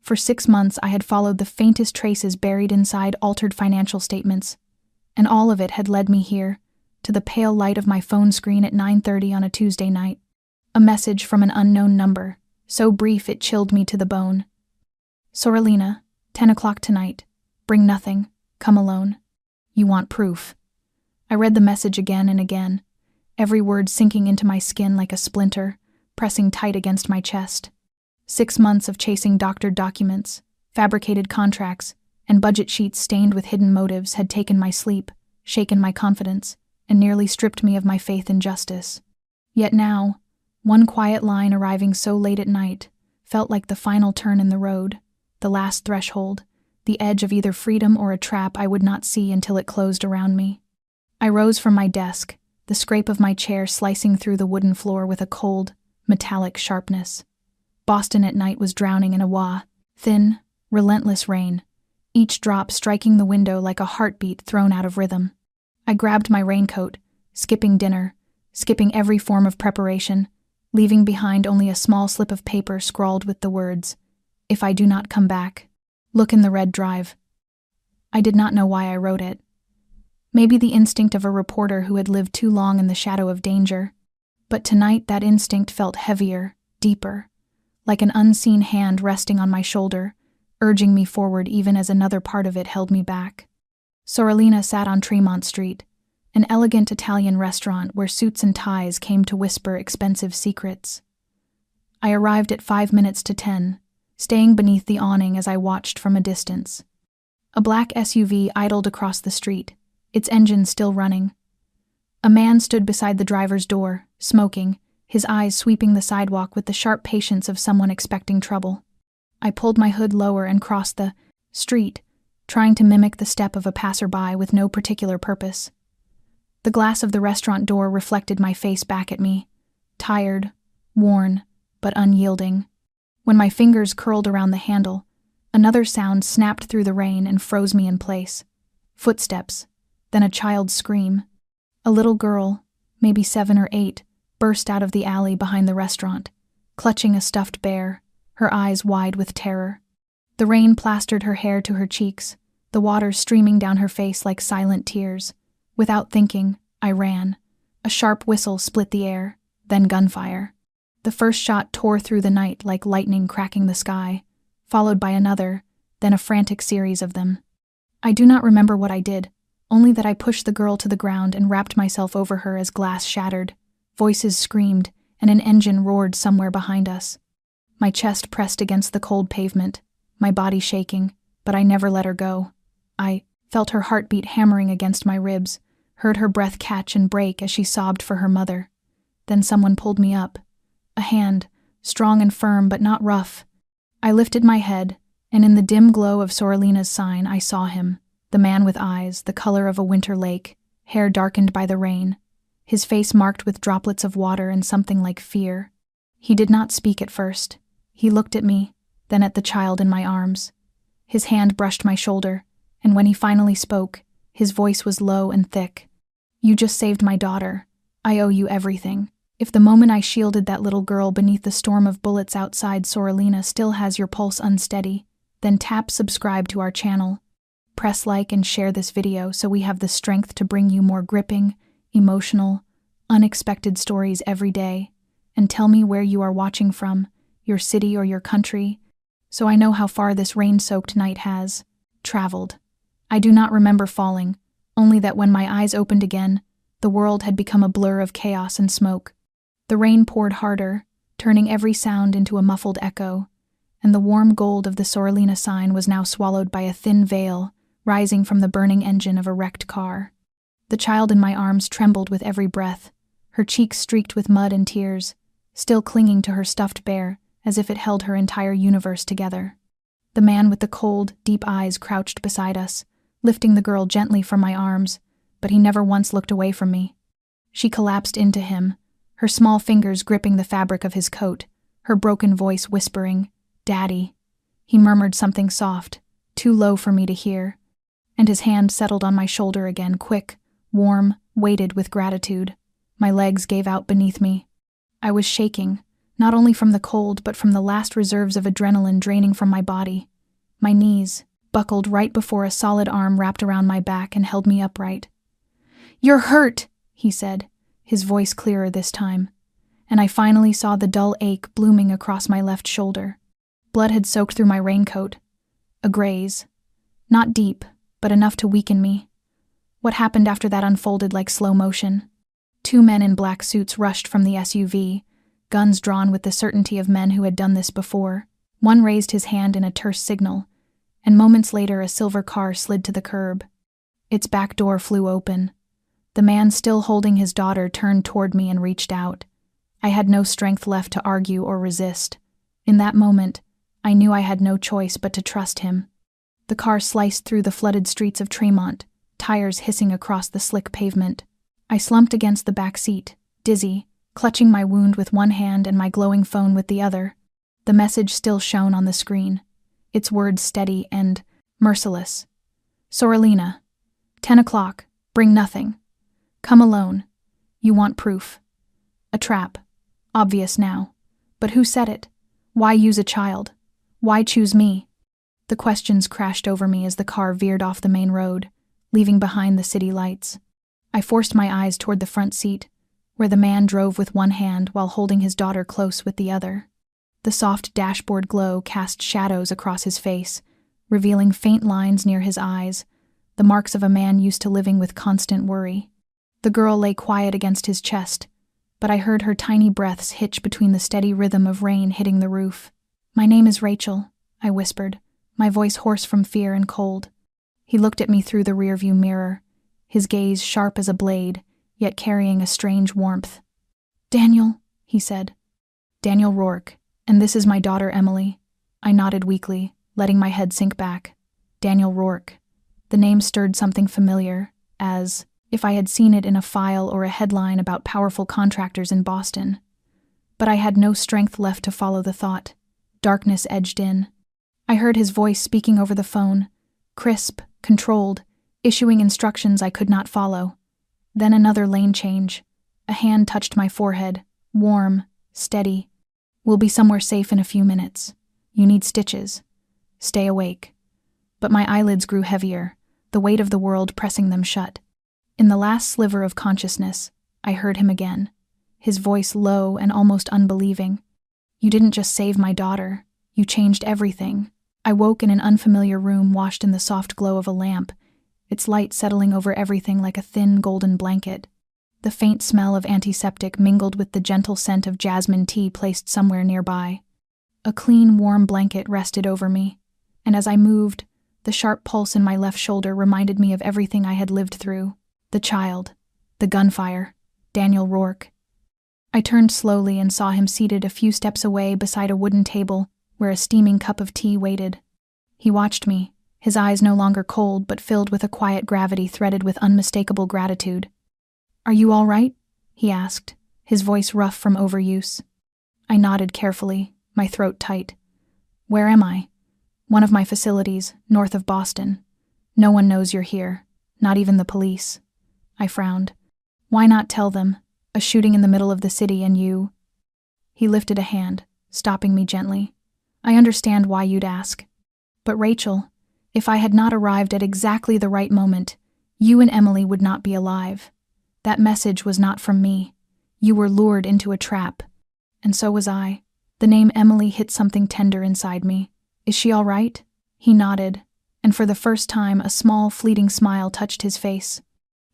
For 6 months I had followed the faintest traces buried inside altered financial statements, and all of it had led me here, to the pale light of my phone screen at 9:30 on a Tuesday night. A message from an unknown number, so brief it chilled me to the bone. Soralina, 10 o'clock tonight. Bring nothing. Come alone. You want proof. I read the message again and again, every word sinking into my skin like a splinter, pressing tight against my chest. 6 months of chasing doctored documents, fabricated contracts, and budget sheets stained with hidden motives had taken my sleep, shaken my confidence, and nearly stripped me of my faith in justice. Yet now, one quiet line arriving so late at night felt like the final turn in the road, the last threshold, the edge of either freedom or a trap I would not see until it closed around me. I rose from my desk, the scrape of my chair slicing through the wooden floor with a cold, metallic sharpness. Boston at night was drowning in a thin, relentless rain, each drop striking the window like a heartbeat thrown out of rhythm. I grabbed my raincoat, skipping dinner, skipping every form of preparation, leaving behind only a small slip of paper scrawled with the words, "If I do not come back, look in the red drive." I did not know why I wrote it. Maybe the instinct of a reporter who had lived too long in the shadow of danger. But tonight that instinct felt heavier, deeper, like an unseen hand resting on my shoulder, urging me forward even as another part of it held me back. Soralina sat on Tremont Street, an elegant Italian restaurant where suits and ties came to whisper expensive secrets. I arrived at 5 minutes to 10, staying beneath the awning as I watched from a distance. A black SUV idled across the street, its engine still running. A man stood beside the driver's door, smoking, his eyes sweeping the sidewalk with the sharp patience of someone expecting trouble. I pulled my hood lower and crossed the street, trying to mimic the step of a passerby with no particular purpose. The glass of the restaurant door reflected my face back at me, tired, worn, but unyielding. When my fingers curled around the handle, another sound snapped through the rain and froze me in place. Footsteps, then a child's scream. A little girl, maybe 7 or 8, burst out of the alley behind the restaurant, clutching a stuffed bear, her eyes wide with terror. The rain plastered her hair to her cheeks, the water streaming down her face like silent tears. Without thinking, I ran. A sharp whistle split the air, then gunfire. The first shot tore through the night like lightning cracking the sky, followed by another, then a frantic series of them. I do not remember what I did, only that I pushed the girl to the ground and wrapped myself over her as glass shattered. Voices screamed, and an engine roared somewhere behind us. My chest pressed against the cold pavement, my body shaking, but I never let her go. I felt her heartbeat hammering against my ribs, heard her breath catch and break as she sobbed for her mother. Then someone pulled me up. A hand, strong and firm but not rough. I lifted my head, and in the dim glow of Soralina's sign I saw him, the man with eyes the color of a winter lake, hair darkened by the rain, his face marked with droplets of water and something like fear. He did not speak at first. He looked at me, then at the child in my arms. His hand brushed my shoulder, and when he finally spoke, his voice was low and thick. "You just saved my daughter. I owe you everything. If the moment I shielded that little girl beneath the storm of bullets outside Soralina still has your pulse unsteady, then tap subscribe to our channel. Press like and share this video so we have the strength to bring you more gripping, emotional, unexpected stories every day. And tell me where you are watching from, your city or your country, so I know how far this rain-soaked night has traveled. I do not remember falling, only that when my eyes opened again, the world had become a blur of chaos and smoke. The rain poured harder, turning every sound into a muffled echo, and the warm gold of the Soralina sign was now swallowed by a thin veil rising from the burning engine of a wrecked car. The child in my arms trembled with every breath, her cheeks streaked with mud and tears, still clinging to her stuffed bear as if it held her entire universe together. The man with the cold, deep eyes crouched beside us, lifting the girl gently from my arms, but he never once looked away from me. She collapsed into him, her small fingers gripping the fabric of his coat, her broken voice whispering, "Daddy." He murmured something soft, too low for me to hear, and his hand settled on my shoulder again, quick, warm, weighted with gratitude. My legs gave out beneath me. I was shaking, not only from the cold but from the last reserves of adrenaline draining from my body. My knees buckled right before a solid arm wrapped around my back and held me upright. "You're hurt," he said, his voice clearer this time, and I finally saw the dull ache blooming across my left shoulder. Blood had soaked through my raincoat. A graze. Not deep, but enough to weaken me. What happened after that unfolded like slow motion. 2 men in black suits rushed from the SUV, guns drawn with the certainty of men who had done this before. One raised his hand in a terse signal, and moments later a silver car slid to the curb. Its back door flew open. The man still holding his daughter turned toward me and reached out. I had no strength left to argue or resist. In that moment, I knew I had no choice but to trust him. The car sliced through the flooded streets of Tremont, tires hissing across the slick pavement. I slumped against the back seat, dizzy, clutching my wound with one hand and my glowing phone with the other. The message still shone on the screen, its words steady and merciless. "Sorelina, 10 o'clock, bring nothing. Come alone. You want proof. A trap. Obvious now. But who said it? Why use a child? Why choose me?" The questions crashed over me as the car veered off the main road, leaving behind the city lights. I forced my eyes toward the front seat, where the man drove with one hand while holding his daughter close with the other. The soft dashboard glow cast shadows across his face, revealing faint lines near his eyes, the marks of a man used to living with constant worry. The girl lay quiet against his chest, but I heard her tiny breaths hitch between the steady rhythm of rain hitting the roof. "My name is Rachel," I whispered, my voice hoarse from fear and cold. He looked at me through the rearview mirror, his gaze sharp as a blade, yet carrying a strange warmth. "Daniel," he said. "Daniel Rourke, and this is my daughter Emily." I nodded weakly, letting my head sink back. Daniel Rourke. The name stirred something familiar, as if I had seen it in a file or a headline about powerful contractors in Boston. But I had no strength left to follow the thought. Darkness edged in. I heard his voice speaking over the phone, crisp, controlled, issuing instructions I could not follow. Then another lane change. A hand touched my forehead, warm, steady. "We'll be somewhere safe in a few minutes. You need stitches. Stay awake." But my eyelids grew heavier, the weight of the world pressing them shut. In the last sliver of consciousness, I heard him again, his voice low and almost unbelieving. "You didn't just save my daughter. You changed everything." I woke in an unfamiliar room washed in the soft glow of a lamp, its light settling over everything like a thin golden blanket. The faint smell of antiseptic mingled with the gentle scent of jasmine tea placed somewhere nearby. A clean, warm blanket rested over me, and as I moved, the sharp pulse in my left shoulder reminded me of everything I had lived through. The child, the gunfire, Daniel Rourke. I turned slowly and saw him seated a few steps away beside a wooden table where a steaming cup of tea waited. He watched me, his eyes no longer cold but filled with a quiet gravity threaded with unmistakable gratitude. "Are you all right?" he asked, his voice rough from overuse. I nodded carefully, my throat tight. "Where am I?" "One of my facilities, north of Boston. No one knows you're here, not even the police." I frowned. "Why not tell them? A shooting in the middle of the city and you—" He lifted a hand, stopping me gently. "I understand why you'd ask. But Rachel, if I had not arrived at exactly the right moment, you and Emily would not be alive. That message was not from me. You were lured into a trap. And so was I." The name Emily hit something tender inside me. "Is she all right?" He nodded, and for the first time a small, fleeting smile touched his face.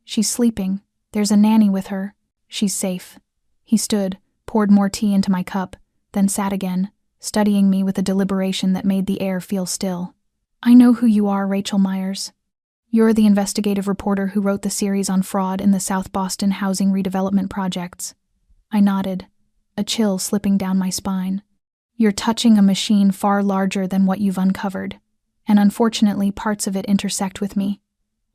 "She's sleeping. There's a nanny with her. She's safe." He stood, poured more tea into my cup, then sat again, studying me with a deliberation that made the air feel still. "I know who you are, Rachel Myers. You're the investigative reporter who wrote the series on fraud in the South Boston housing redevelopment projects." I nodded, a chill slipping down my spine. "You're touching a machine far larger than what you've uncovered, and unfortunately parts of it intersect with me."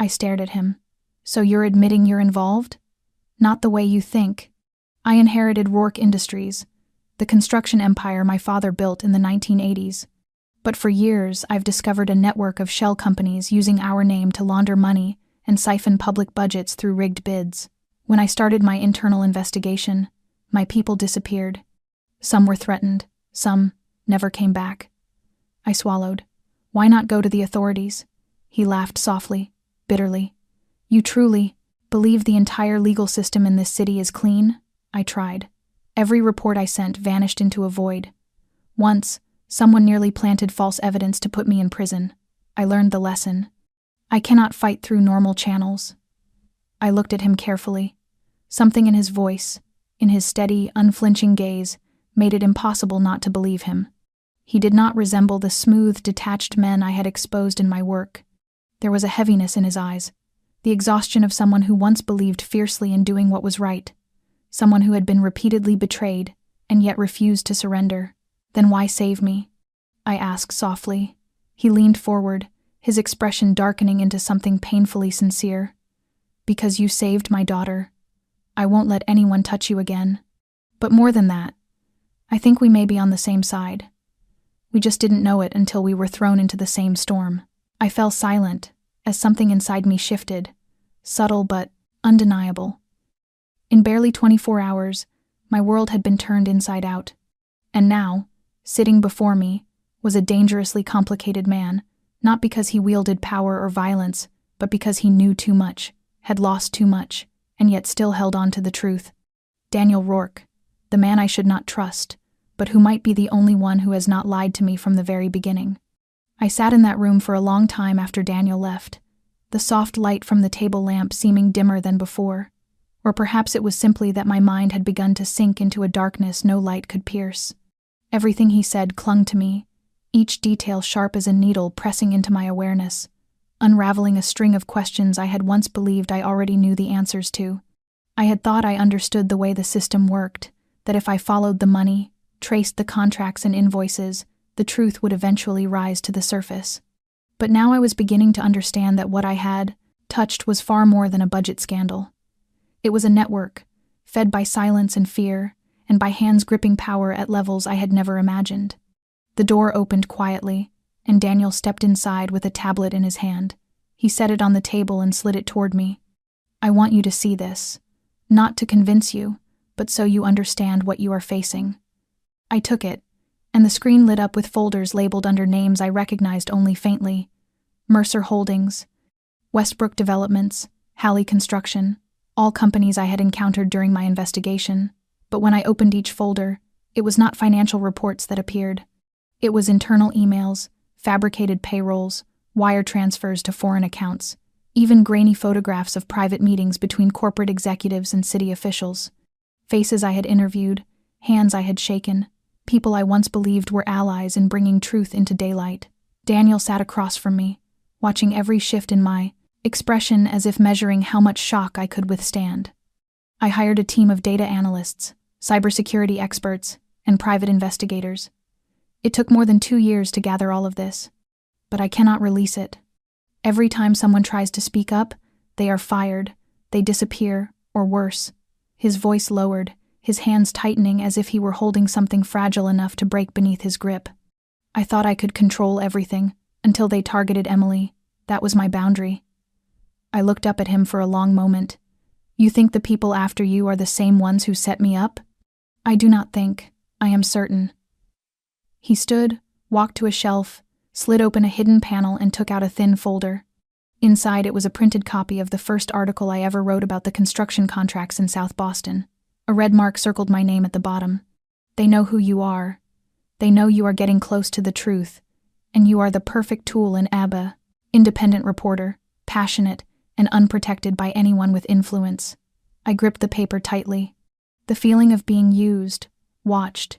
I stared at him. "So you're admitting you're involved?" "Not the way you think. I inherited Rourke Industries, the construction empire my father built in the 1980s. But for years, I've discovered a network of shell companies using our name to launder money and siphon public budgets through rigged bids. When I started my internal investigation, my people disappeared. Some were threatened, some never came back. I swallowed. Why not go to the authorities? He laughed softly, bitterly. You truly believe the entire legal system in this city is clean? I tried. Every report I sent vanished into a void. Once, someone nearly planted false evidence to put me in prison. I learned the lesson. I cannot fight through normal channels. I looked at him carefully. Something in his voice, in his steady, unflinching gaze, made it impossible not to believe him. He did not resemble the smooth, detached men I had exposed in my work. There was a heaviness in his eyes, the exhaustion of someone who once believed fiercely in doing what was right, someone who had been repeatedly betrayed and yet refused to surrender. Then why save me? I asked softly. He leaned forward, his expression darkening into something painfully sincere. Because you saved my daughter. I won't let anyone touch you again. But more than that, I think we may be on the same side. We just didn't know it until we were thrown into the same storm. I fell silent as something inside me shifted, subtle but undeniable. In barely 24 hours, my world had been turned inside out. And now, sitting before me, was a dangerously complicated man, not because he wielded power or violence, but because he knew too much, had lost too much, and yet still held on to the truth. Daniel Rourke, the man I should not trust, but who might be the only one who has not lied to me from the very beginning. I sat in that room for a long time after Daniel left, the soft light from the table lamp seeming dimmer than before. Or perhaps it was simply that my mind had begun to sink into a darkness no light could pierce. Everything he said clung to me, each detail sharp as a needle pressing into my awareness, unraveling a string of questions I had once believed I already knew the answers to. I had thought I understood the way the system worked, that if I followed the money, traced the contracts and invoices, the truth would eventually rise to the surface. But now I was beginning to understand that what I had touched was far more than a budget scandal. It was a network, fed by silence and fear, and by hands gripping power at levels I had never imagined. The door opened quietly, and Daniel stepped inside with a tablet in his hand. He set it on the table and slid it toward me. I want you to see this. Not to convince you, but so you understand what you are facing. I took it, and the screen lit up with folders labeled under names I recognized only faintly. Mercer Holdings, Westbrook Developments, Halley Construction, all companies I had encountered during my investigation. But when I opened each folder, it was not financial reports that appeared. It was internal emails, fabricated payrolls, wire transfers to foreign accounts, even grainy photographs of private meetings between corporate executives and city officials. Faces I had interviewed, hands I had shaken, people I once believed were allies in bringing truth into daylight. Daniel sat across from me, watching every shift in my expression as if measuring how much shock I could withstand. I hired a team of data analysts, cybersecurity experts, and private investigators. It took more than 2 years to gather all of this, but I cannot release it. Every time someone tries to speak up, they are fired, they disappear, or worse. His voice lowered, his hands tightening as if he were holding something fragile enough to break beneath his grip. I thought I could control everything, until they targeted Emily. That was my boundary. I looked up at him for a long moment. You think the people after you are the same ones who set me up? I do not think. I am certain. He stood, walked to a shelf, slid open a hidden panel and took out a thin folder. Inside it was a printed copy of the first article I ever wrote about the construction contracts in South Boston. A red mark circled my name at the bottom. They know who you are. They know you are getting close to the truth, and you are the perfect tool in ABBA, independent reporter, passionate, and unprotected by anyone with influence. I gripped the paper tightly. The feeling of being used, watched,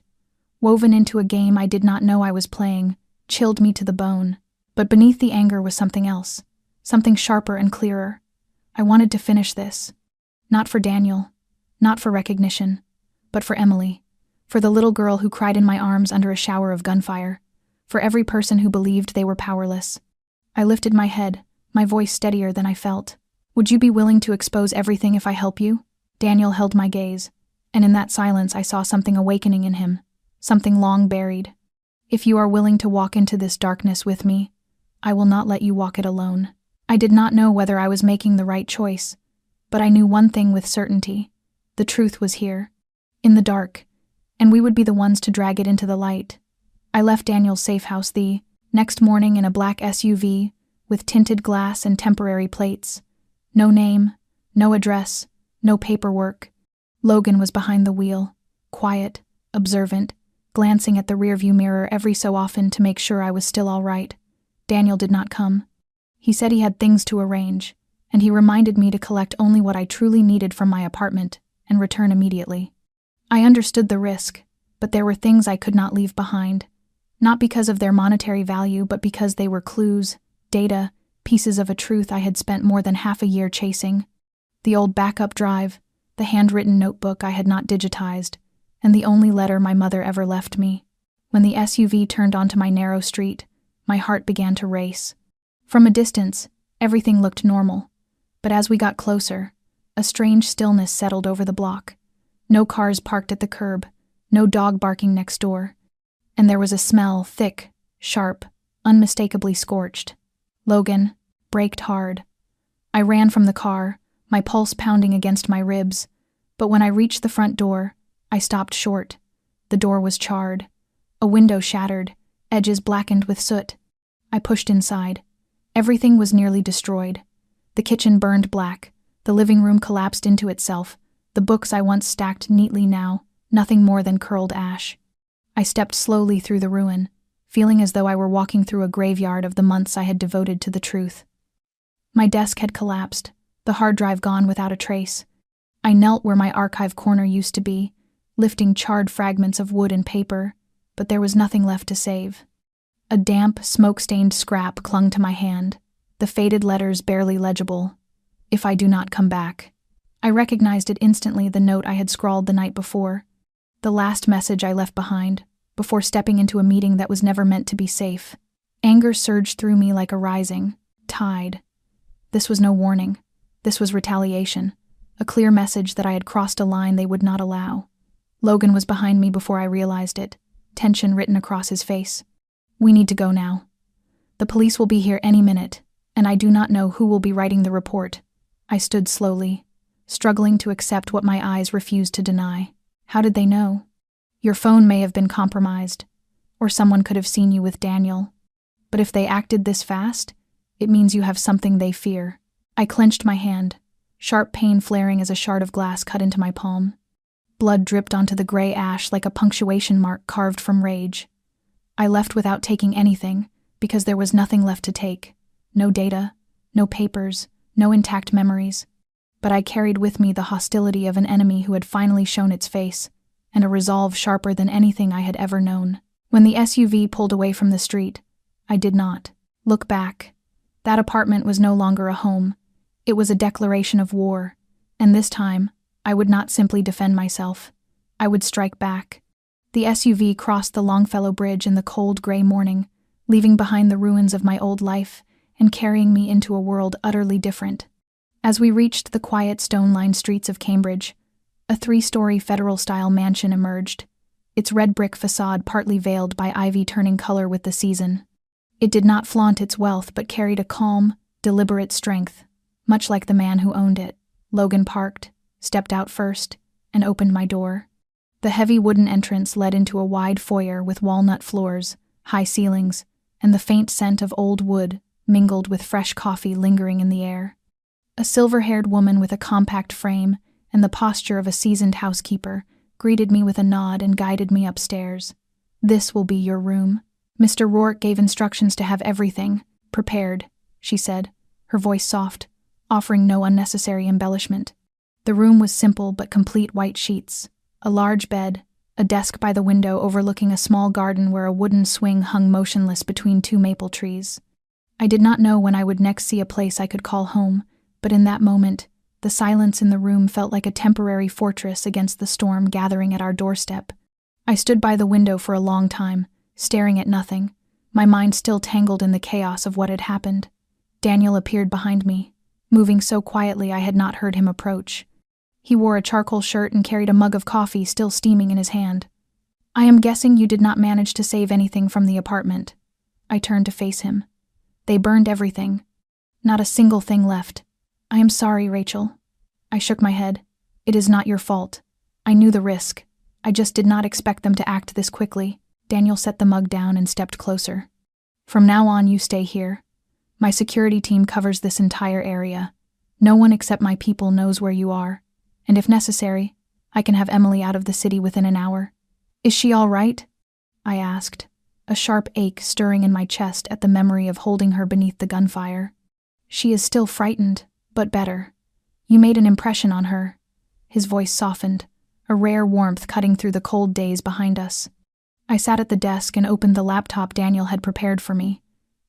woven into a game I did not know I was playing, chilled me to the bone. But beneath the anger was something else, something sharper and clearer. I wanted to finish this. Not for Daniel, not for recognition, but for Emily, for the little girl who cried in my arms under a shower of gunfire, for every person who believed they were powerless. I lifted my head, my voice steadier than I felt. Would you be willing to expose everything if I help you? Daniel held my gaze, and in that silence I saw something awakening in him, something long buried. If you are willing to walk into this darkness with me, I will not let you walk it alone. I did not know whether I was making the right choice, but I knew one thing with certainty. The truth was here. In the dark, and we would be the ones to drag it into the light. I left Daniel's safe house the next morning in a black SUV with tinted glass and temporary plates. No name, no address, no paperwork. Logan was behind the wheel, quiet, observant, glancing at the rearview mirror every so often to make sure I was still all right. Daniel did not come. He said he had things to arrange, and he reminded me to collect only what I truly needed from my apartment and return immediately. I understood the risk, but there were things I could not leave behind, not because of their monetary value, but because they were clues, data, pieces of a truth I had spent more than half a year chasing. The old backup drive, the handwritten notebook I had not digitized, and the only letter my mother ever left me. When the SUV turned onto my narrow street, my heart began to race. From a distance, everything looked normal, but as we got closer, a strange stillness settled over the block. No cars parked at the curb, no dog barking next door, and there was a smell, thick, sharp, unmistakably scorched. Logan braked hard. I ran from the car, my pulse pounding against my ribs, but when I reached the front door, I stopped short. The door was charred, a window shattered, edges blackened with soot. I pushed inside. Everything was nearly destroyed. The kitchen burned black, the living room collapsed into itself, the books I once stacked neatly now, nothing more than curled ash. I stepped slowly through the ruin, feeling as though I were walking through a graveyard of the months I had devoted to the truth. My desk had collapsed, the hard drive gone without a trace. I knelt where my archive corner used to be, lifting charred fragments of wood and paper, but there was nothing left to save. A damp, smoke-stained scrap clung to my hand, the faded letters barely legible. "If I do not come back." I recognized it instantly, the note I had scrawled the night before. The last message I left behind, before stepping into a meeting that was never meant to be safe. Anger surged through me like a rising tide. This was no warning. This was retaliation, a clear message that I had crossed a line they would not allow. Logan was behind me before I realized it, tension written across his face. "We need to go now. The police will be here any minute, and I do not know who will be writing the report." I stood slowly, struggling to accept what my eyes refused to deny. How did they know? "Your phone may have been compromised, or someone could have seen you with Daniel. But if they acted this fast, it means you have something they fear." I clenched my hand, sharp pain flaring as a shard of glass cut into my palm. Blood dripped onto the gray ash like a punctuation mark carved from rage. I left without taking anything, because there was nothing left to take. No data, no papers, no intact memories. But I carried with me the hostility of an enemy who had finally shown its face, and a resolve sharper than anything I had ever known. When the SUV pulled away from the street, I did not look back. That apartment was no longer a home. It was a declaration of war, and this time, I would not simply defend myself. I would strike back. The SUV crossed the Longfellow Bridge in the cold gray morning, leaving behind the ruins of my old life and carrying me into a world utterly different. As we reached the quiet stone-lined streets of Cambridge, a 3-story federal-style mansion emerged, its red brick facade partly veiled by ivy turning color with the season. It did not flaunt its wealth but carried a calm, deliberate strength, much like the man who owned it. Logan parked, stepped out first, and opened my door. The heavy wooden entrance led into a wide foyer with walnut floors, high ceilings, and the faint scent of old wood mingled with fresh coffee lingering in the air. A silver-haired woman with a compact frame and the posture of a seasoned housekeeper greeted me with a nod and guided me upstairs. "This will be your room. Mr. Rourke gave instructions to have everything prepared," she said, her voice soft, offering no unnecessary embellishment. The room was simple but complete: white sheets, a large bed, a desk by the window overlooking a small garden where a wooden swing hung motionless between 2 maple trees. I did not know when I would next see a place I could call home, but in that moment, the silence in the room felt like a temporary fortress against the storm gathering at our doorstep. I stood by the window for a long time, staring at nothing, my mind still tangled in the chaos of what had happened. Daniel appeared behind me, moving so quietly I had not heard him approach. He wore a charcoal shirt and carried a mug of coffee still steaming in his hand. "I am guessing you did not manage to save anything from the apartment." I turned to face him. "They burned everything. Not a single thing left." "I am sorry, Rachel." I shook my head. "It is not your fault. I knew the risk. I just did not expect them to act this quickly. Daniel set the mug down and stepped closer. From now on, you stay here. My security team covers this entire area. No one except my people knows where you are. And if necessary, I can have Emily out of the city within an hour. Is she all right? I asked, a sharp ache stirring in my chest at the memory of holding her beneath the gunfire. She is still frightened, but better. You made an impression on her. His voice softened, a rare warmth cutting through the cold days behind us. I sat at the desk and opened the laptop Daniel had prepared for me.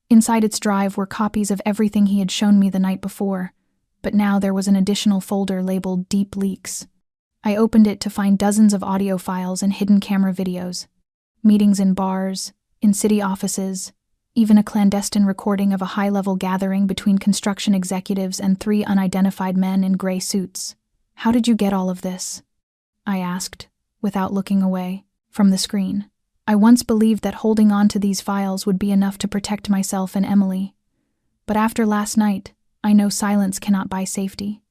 Inside its drive were copies of everything he had shown me the night before, but now there was an additional folder labeled Deep Leaks. I opened it to find dozens of audio files and hidden camera videos. Meetings in bars, in city offices, even a clandestine recording of a high-level gathering between construction executives and 3 unidentified men in gray suits. How did you get all of this? I asked, without looking away, from the screen. I once believed that holding on to these files would be enough to protect myself and Emily. But after last night, I know silence cannot buy safety.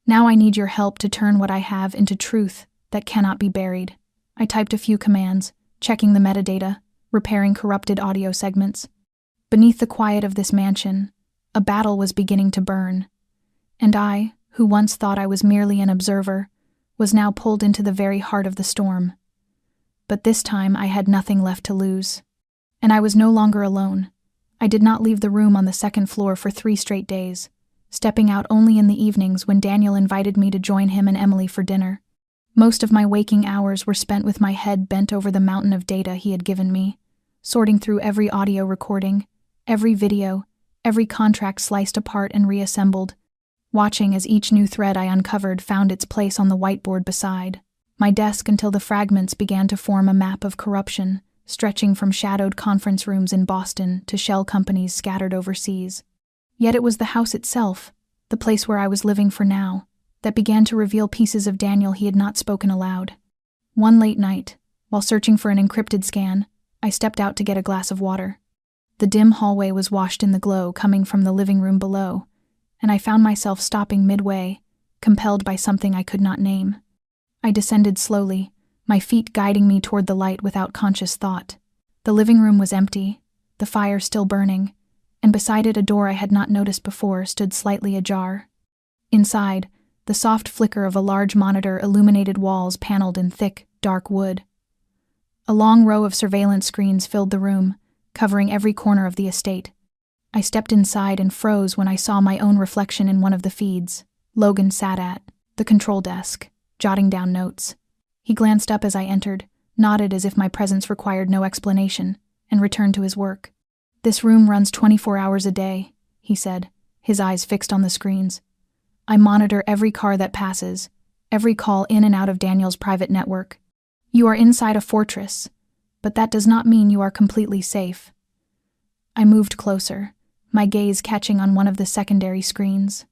Now I need your help to turn what I have into truth that cannot be buried. I typed a few commands, checking the metadata, repairing corrupted audio segments. Beneath the quiet of this mansion, a battle was beginning to burn. And I, who once thought I was merely an observer, was now pulled into the very heart of the storm. But this time I had nothing left to lose. And I was no longer alone. I did not leave the room on the 2nd floor for 3 straight days, stepping out only in the evenings when Daniel invited me to join him and Emily for dinner. Most of my waking hours were spent with my head bent over the mountain of data he had given me, sorting through every audio recording, every video, every contract sliced apart and reassembled, watching as each new thread I uncovered found its place on the whiteboard beside my desk until the fragments began to form a map of corruption, stretching from shadowed conference rooms in Boston to shell companies scattered overseas. Yet it was the house itself, the place where I was living for now, that began to reveal pieces of Daniel he had not spoken aloud. One late night, while searching for an encrypted scan, I stepped out to get a glass of water. The dim hallway was washed in the glow coming from the living room below, and I found myself stopping midway, compelled by something I could not name. I descended slowly, my feet guiding me toward the light without conscious thought. The living room was empty, the fire still burning, and beside it a door I had not noticed before stood slightly ajar. Inside, the soft flicker of a large monitor illuminated walls paneled in thick, dark wood. A long row of surveillance screens filled the room, covering every corner of the estate. I stepped inside and froze when I saw my own reflection in one of the feeds. Logan sat at the control desk, jotting down notes. He glanced up as I entered, nodded as if my presence required no explanation, and returned to his work. "This room runs 24 hours a day," he said, his eyes fixed on the screens. "I monitor every car that passes, every call in and out of Daniel's private network. You are inside a fortress, but that does not mean you are completely safe." I moved closer, my gaze catching on one of the secondary screens.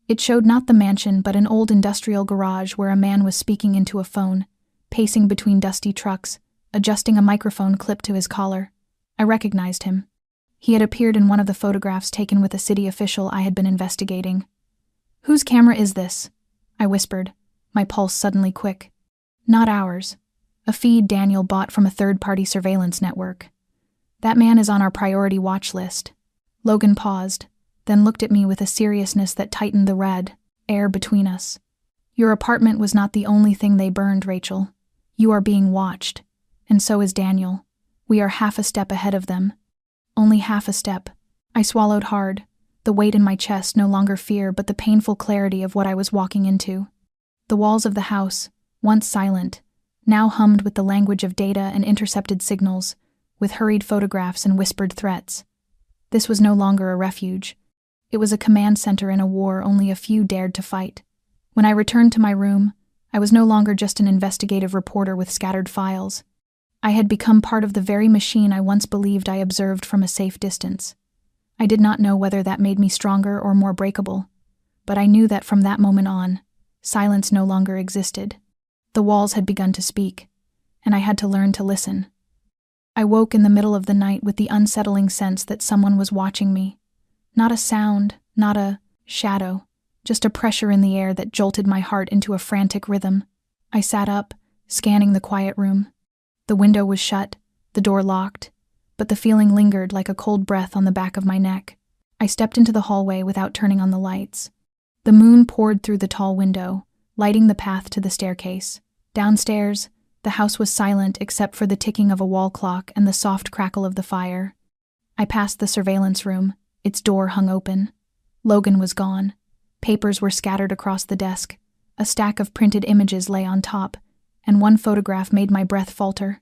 It showed not the mansion but an old industrial garage where a man was speaking into a phone, pacing between dusty trucks, adjusting a microphone clipped to his collar. I recognized him. He had appeared in one of the photographs taken with a city official I had been investigating. "Whose camera is this?" I whispered, my pulse suddenly quick. "Not ours. A feed Daniel bought from a third-party surveillance network. That man is on our priority watch list." Logan paused, then looked at me with a seriousness that tightened the red air between us. "Your apartment was not the only thing they burned, Rachel. You are being watched, and so is Daniel. We are half a step ahead of them." Only half a step. I swallowed hard, the weight in my chest no longer fear but the painful clarity of what I was walking into. The walls of the house, once silent, now hummed with the language of data and intercepted signals, with hurried photographs and whispered threats. This was no longer a refuge. It was a command center in a war only a few dared to fight. When I returned to my room, I was no longer just an investigative reporter with scattered files. I had become part of the very machine I once believed I observed from a safe distance. I did not know whether that made me stronger or more breakable, but I knew that from that moment on, silence no longer existed. The walls had begun to speak, and I had to learn to listen. I woke in the middle of the night with the unsettling sense that someone was watching me. Not a sound, not a shadow, just a pressure in the air that jolted my heart into a frantic rhythm. I sat up, scanning the quiet room. The window was shut, the door locked, but the feeling lingered like a cold breath on the back of my neck. I stepped into the hallway without turning on the lights. The moon poured through the tall window, lighting the path to the staircase. Downstairs, the house was silent except for the ticking of a wall clock and the soft crackle of the fire. I passed the surveillance room, its door hung open. Logan was gone. Papers were scattered across the desk. A stack of printed images lay on top, and one photograph made my breath falter.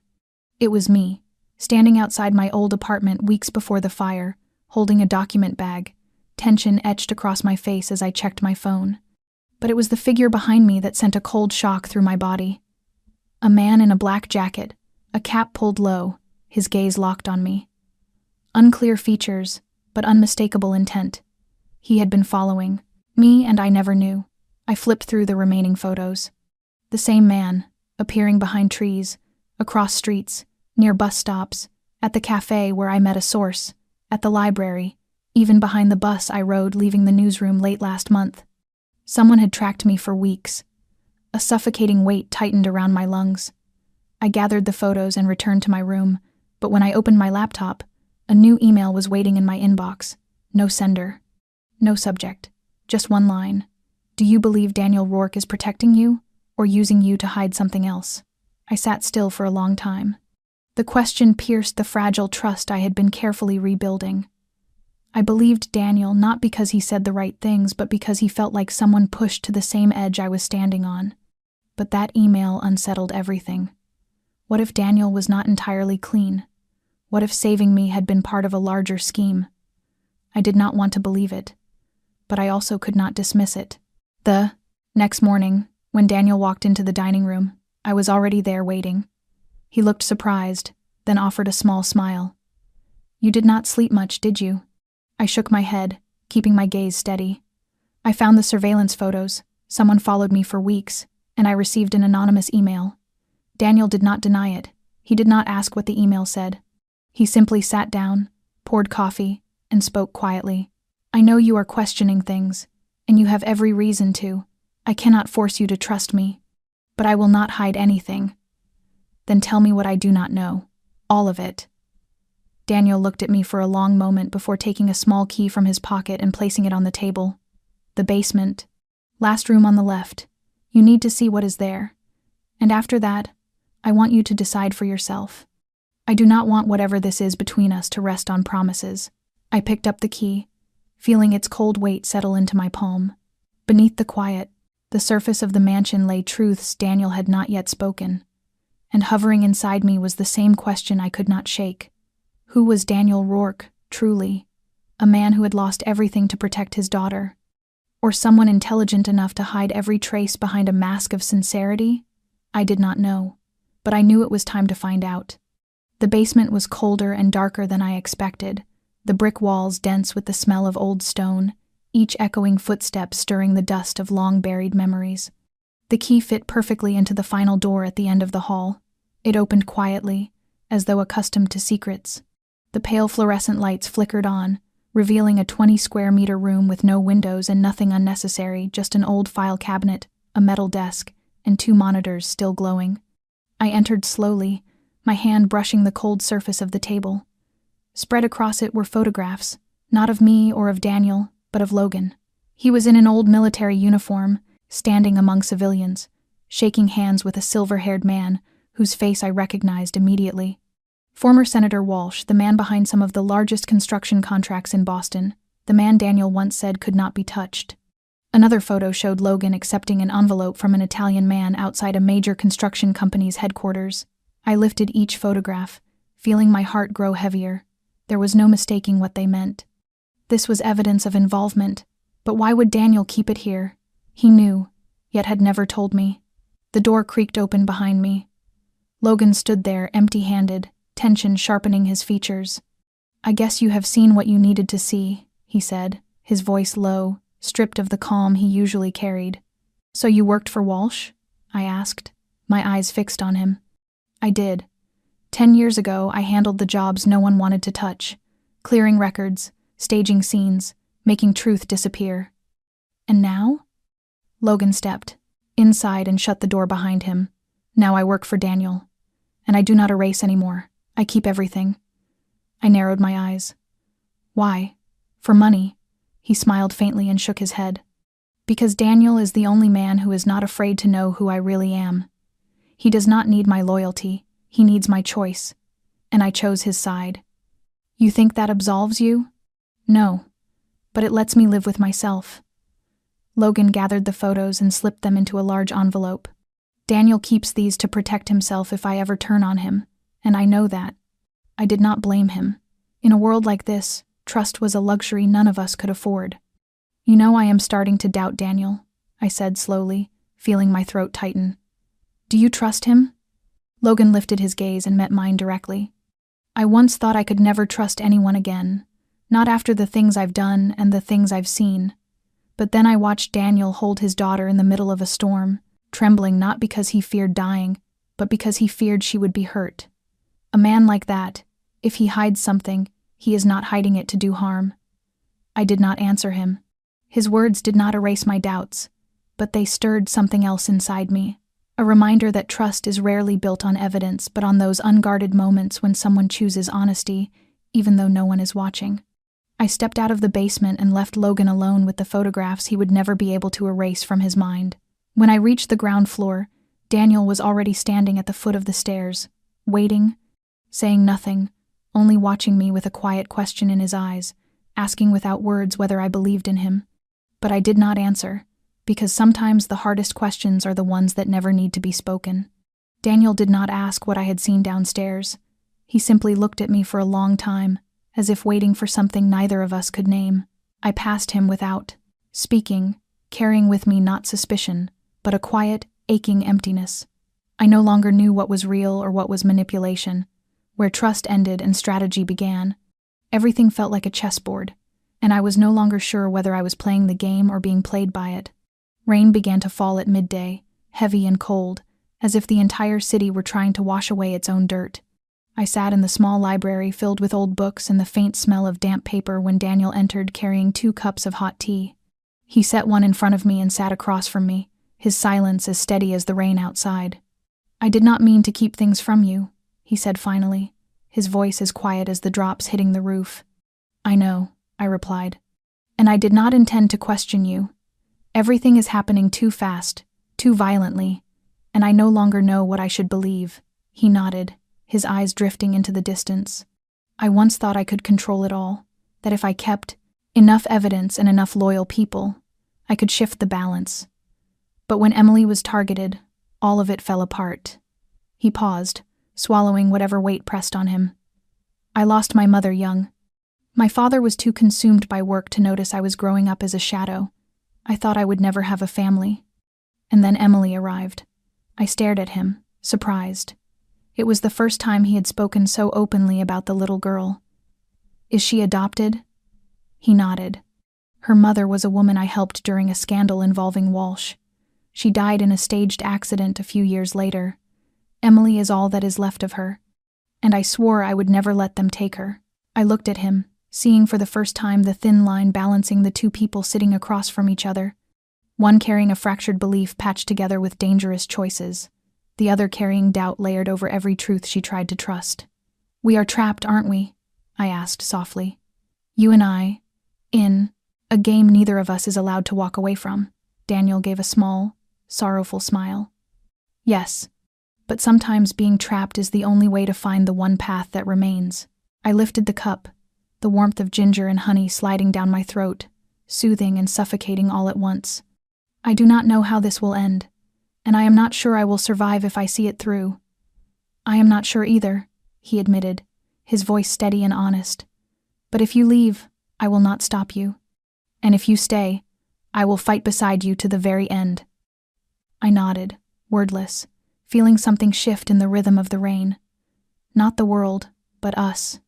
It was me, standing outside my old apartment weeks before the fire, holding a document bag, tension etched across my face as I checked my phone. But it was the figure behind me that sent a cold shock through my body. A man in a black jacket, a cap pulled low, his gaze locked on me. Unclear features, but unmistakable intent. He had been following me, and I never knew. I flipped through the remaining photos. The same man, appearing behind trees, across streets, near bus stops, at the cafe where I met a source, at the library, even behind the bus I rode leaving the newsroom late last month. Someone had tracked me for weeks. A suffocating weight tightened around my lungs. I gathered the photos and returned to my room, but when I opened my laptop, a new email was waiting in my inbox. No sender. No subject. Just one line. Do you believe Daniel Rourke is protecting you, or using you to hide something else? I sat still for a long time. The question pierced the fragile trust I had been carefully rebuilding. I believed Daniel not because he said the right things, but because he felt like someone pushed to the same edge I was standing on. But that email unsettled everything. What if Daniel was not entirely clean? What if saving me had been part of a larger scheme? I did not want to believe it, but I also could not dismiss it. The next morning, when Daniel walked into the dining room, I was already there waiting. He looked surprised, then offered a small smile. You did not sleep much, did you? I shook my head, keeping my gaze steady. I found the surveillance photos. Someone followed me for weeks, and I received an anonymous email. Daniel did not deny it. He did not ask what the email said. He simply sat down, poured coffee, and spoke quietly. I know you are questioning things, and you have every reason to. I cannot force you to trust me, but I will not hide anything. Then tell me what I do not know. All of it. Daniel looked at me for a long moment before taking a small key from his pocket and placing it on the table. The basement. Last room on the left. You need to see what is there. And after that, I want you to decide for yourself. I do not want whatever this is between us to rest on promises. I picked up the key, feeling its cold weight settle into my palm. Beneath the quiet, the surface of the mansion lay truths Daniel had not yet spoken. And hovering inside me was the same question I could not shake. Who was Daniel Rourke, truly? A man who had lost everything to protect his daughter? Or someone intelligent enough to hide every trace behind a mask of sincerity? I did not know, but I knew it was time to find out. The basement was colder and darker than I expected, the brick walls dense with the smell of old stone, each echoing footstep stirring the dust of long-buried memories. The key fit perfectly into the final door at the end of the hall. It opened quietly, as though accustomed to secrets. The pale fluorescent lights flickered on, revealing a 20-square-meter room with no windows and nothing unnecessary, just an old file cabinet, a metal desk, and 2 monitors still glowing. I entered slowly, my hand brushing the cold surface of the table. Spread across it were photographs, not of me or of Daniel, but of Logan. He was in an old military uniform, standing among civilians, shaking hands with a silver-haired man whose face I recognized immediately. Former Senator Walsh, the man behind some of the largest construction contracts in Boston, the man Daniel once said could not be touched. Another photo showed Logan accepting an envelope from an Italian man outside a major construction company's headquarters. I lifted each photograph, feeling my heart grow heavier. There was no mistaking what they meant. This was evidence of involvement, but why would Daniel keep it here? He knew, yet had never told me. The door creaked open behind me. Logan stood there, empty-handed, tension sharpening his features. I guess you have seen what you needed to see, he said, his voice low, stripped of the calm he usually carried. So you worked for Walsh? I asked, my eyes fixed on him. I did. 10 years ago, I handled the jobs no one wanted to touch, clearing records, staging scenes, making truth disappear. And now? Logan stepped inside and shut the door behind him. Now I work for Daniel. And I do not erase anymore. I keep everything. I narrowed my eyes. Why? For money. He smiled faintly and shook his head. Because Daniel is the only man who is not afraid to know who I really am. He does not need my loyalty. He needs my choice. And I chose his side. You think that absolves you? No. But it lets me live with myself. Logan gathered the photos and slipped them into a large envelope. Daniel keeps these to protect himself if I ever turn on him, and I know that. I did not blame him. In a world like this, trust was a luxury none of us could afford. You know, I am starting to doubt Daniel, I said slowly, feeling my throat tighten. Do you trust him? Logan lifted his gaze and met mine directly. I once thought I could never trust anyone again, not after the things I've done and the things I've seen. But then I watched Daniel hold his daughter in the middle of a storm, trembling not because he feared dying, but because he feared she would be hurt. A man like that, if he hides something, he is not hiding it to do harm. I did not answer him. His words did not erase my doubts, but they stirred something else inside me, a reminder that trust is rarely built on evidence but on those unguarded moments when someone chooses honesty, even though no one is watching. I stepped out of the basement and left Logan alone with the photographs he would never be able to erase from his mind. When I reached the ground floor, Daniel was already standing at the foot of the stairs, waiting, saying nothing, only watching me with a quiet question in his eyes, asking without words whether I believed in him. But I did not answer, because sometimes the hardest questions are the ones that never need to be spoken. Daniel did not ask what I had seen downstairs. He simply looked at me for a long time, as if waiting for something neither of us could name. I passed him without speaking, carrying with me not suspicion, but a quiet, aching emptiness. I no longer knew what was real or what was manipulation, where trust ended and strategy began. Everything felt like a chessboard, and I was no longer sure whether I was playing the game or being played by it. Rain began to fall at midday, heavy and cold, as if the entire city were trying to wash away its own dirt. I sat in the small library filled with old books and the faint smell of damp paper when Daniel entered carrying 2 cups of hot tea. He set one in front of me and sat across from me, his silence as steady as the rain outside. I did not mean to keep things from you, he said finally, his voice as quiet as the drops hitting the roof. I know, I replied. And I did not intend to question you. Everything is happening too fast, too violently, and I no longer know what I should believe. He nodded, his eyes drifting into the distance. I once thought I could control it all, that if I kept enough evidence and enough loyal people, I could shift the balance. But when Emily was targeted, all of it fell apart. He paused, swallowing whatever weight pressed on him. I lost my mother young. My father was too consumed by work to notice I was growing up as a shadow. I thought I would never have a family. And then Emily arrived. I stared at him, surprised. It was the first time he had spoken so openly about the little girl. Is she adopted? He nodded. Her mother was a woman I helped during a scandal involving Walsh. She died in a staged accident a few years later. Emily is all that is left of her. And I swore I would never let them take her. I looked at him, seeing for the first time the thin line balancing the 2 people sitting across from each other. One carrying a fractured belief patched together with dangerous choices, the other carrying doubt layered over every truth she tried to trust. We are trapped, aren't we? I asked softly. You and I, in a game neither of us is allowed to walk away from. Daniel gave a small, sorrowful smile. Yes, but sometimes being trapped is the only way to find the one path that remains. I lifted the cup, the warmth of ginger and honey sliding down my throat, soothing and suffocating all at once. I do not know how this will end, and I am not sure I will survive if I see it through. I am not sure either, he admitted, his voice steady and honest. But if you leave, I will not stop you. And if you stay, I will fight beside you to the very end. I nodded, wordless, feeling something shift in the rhythm of the rain. Not the world, but us.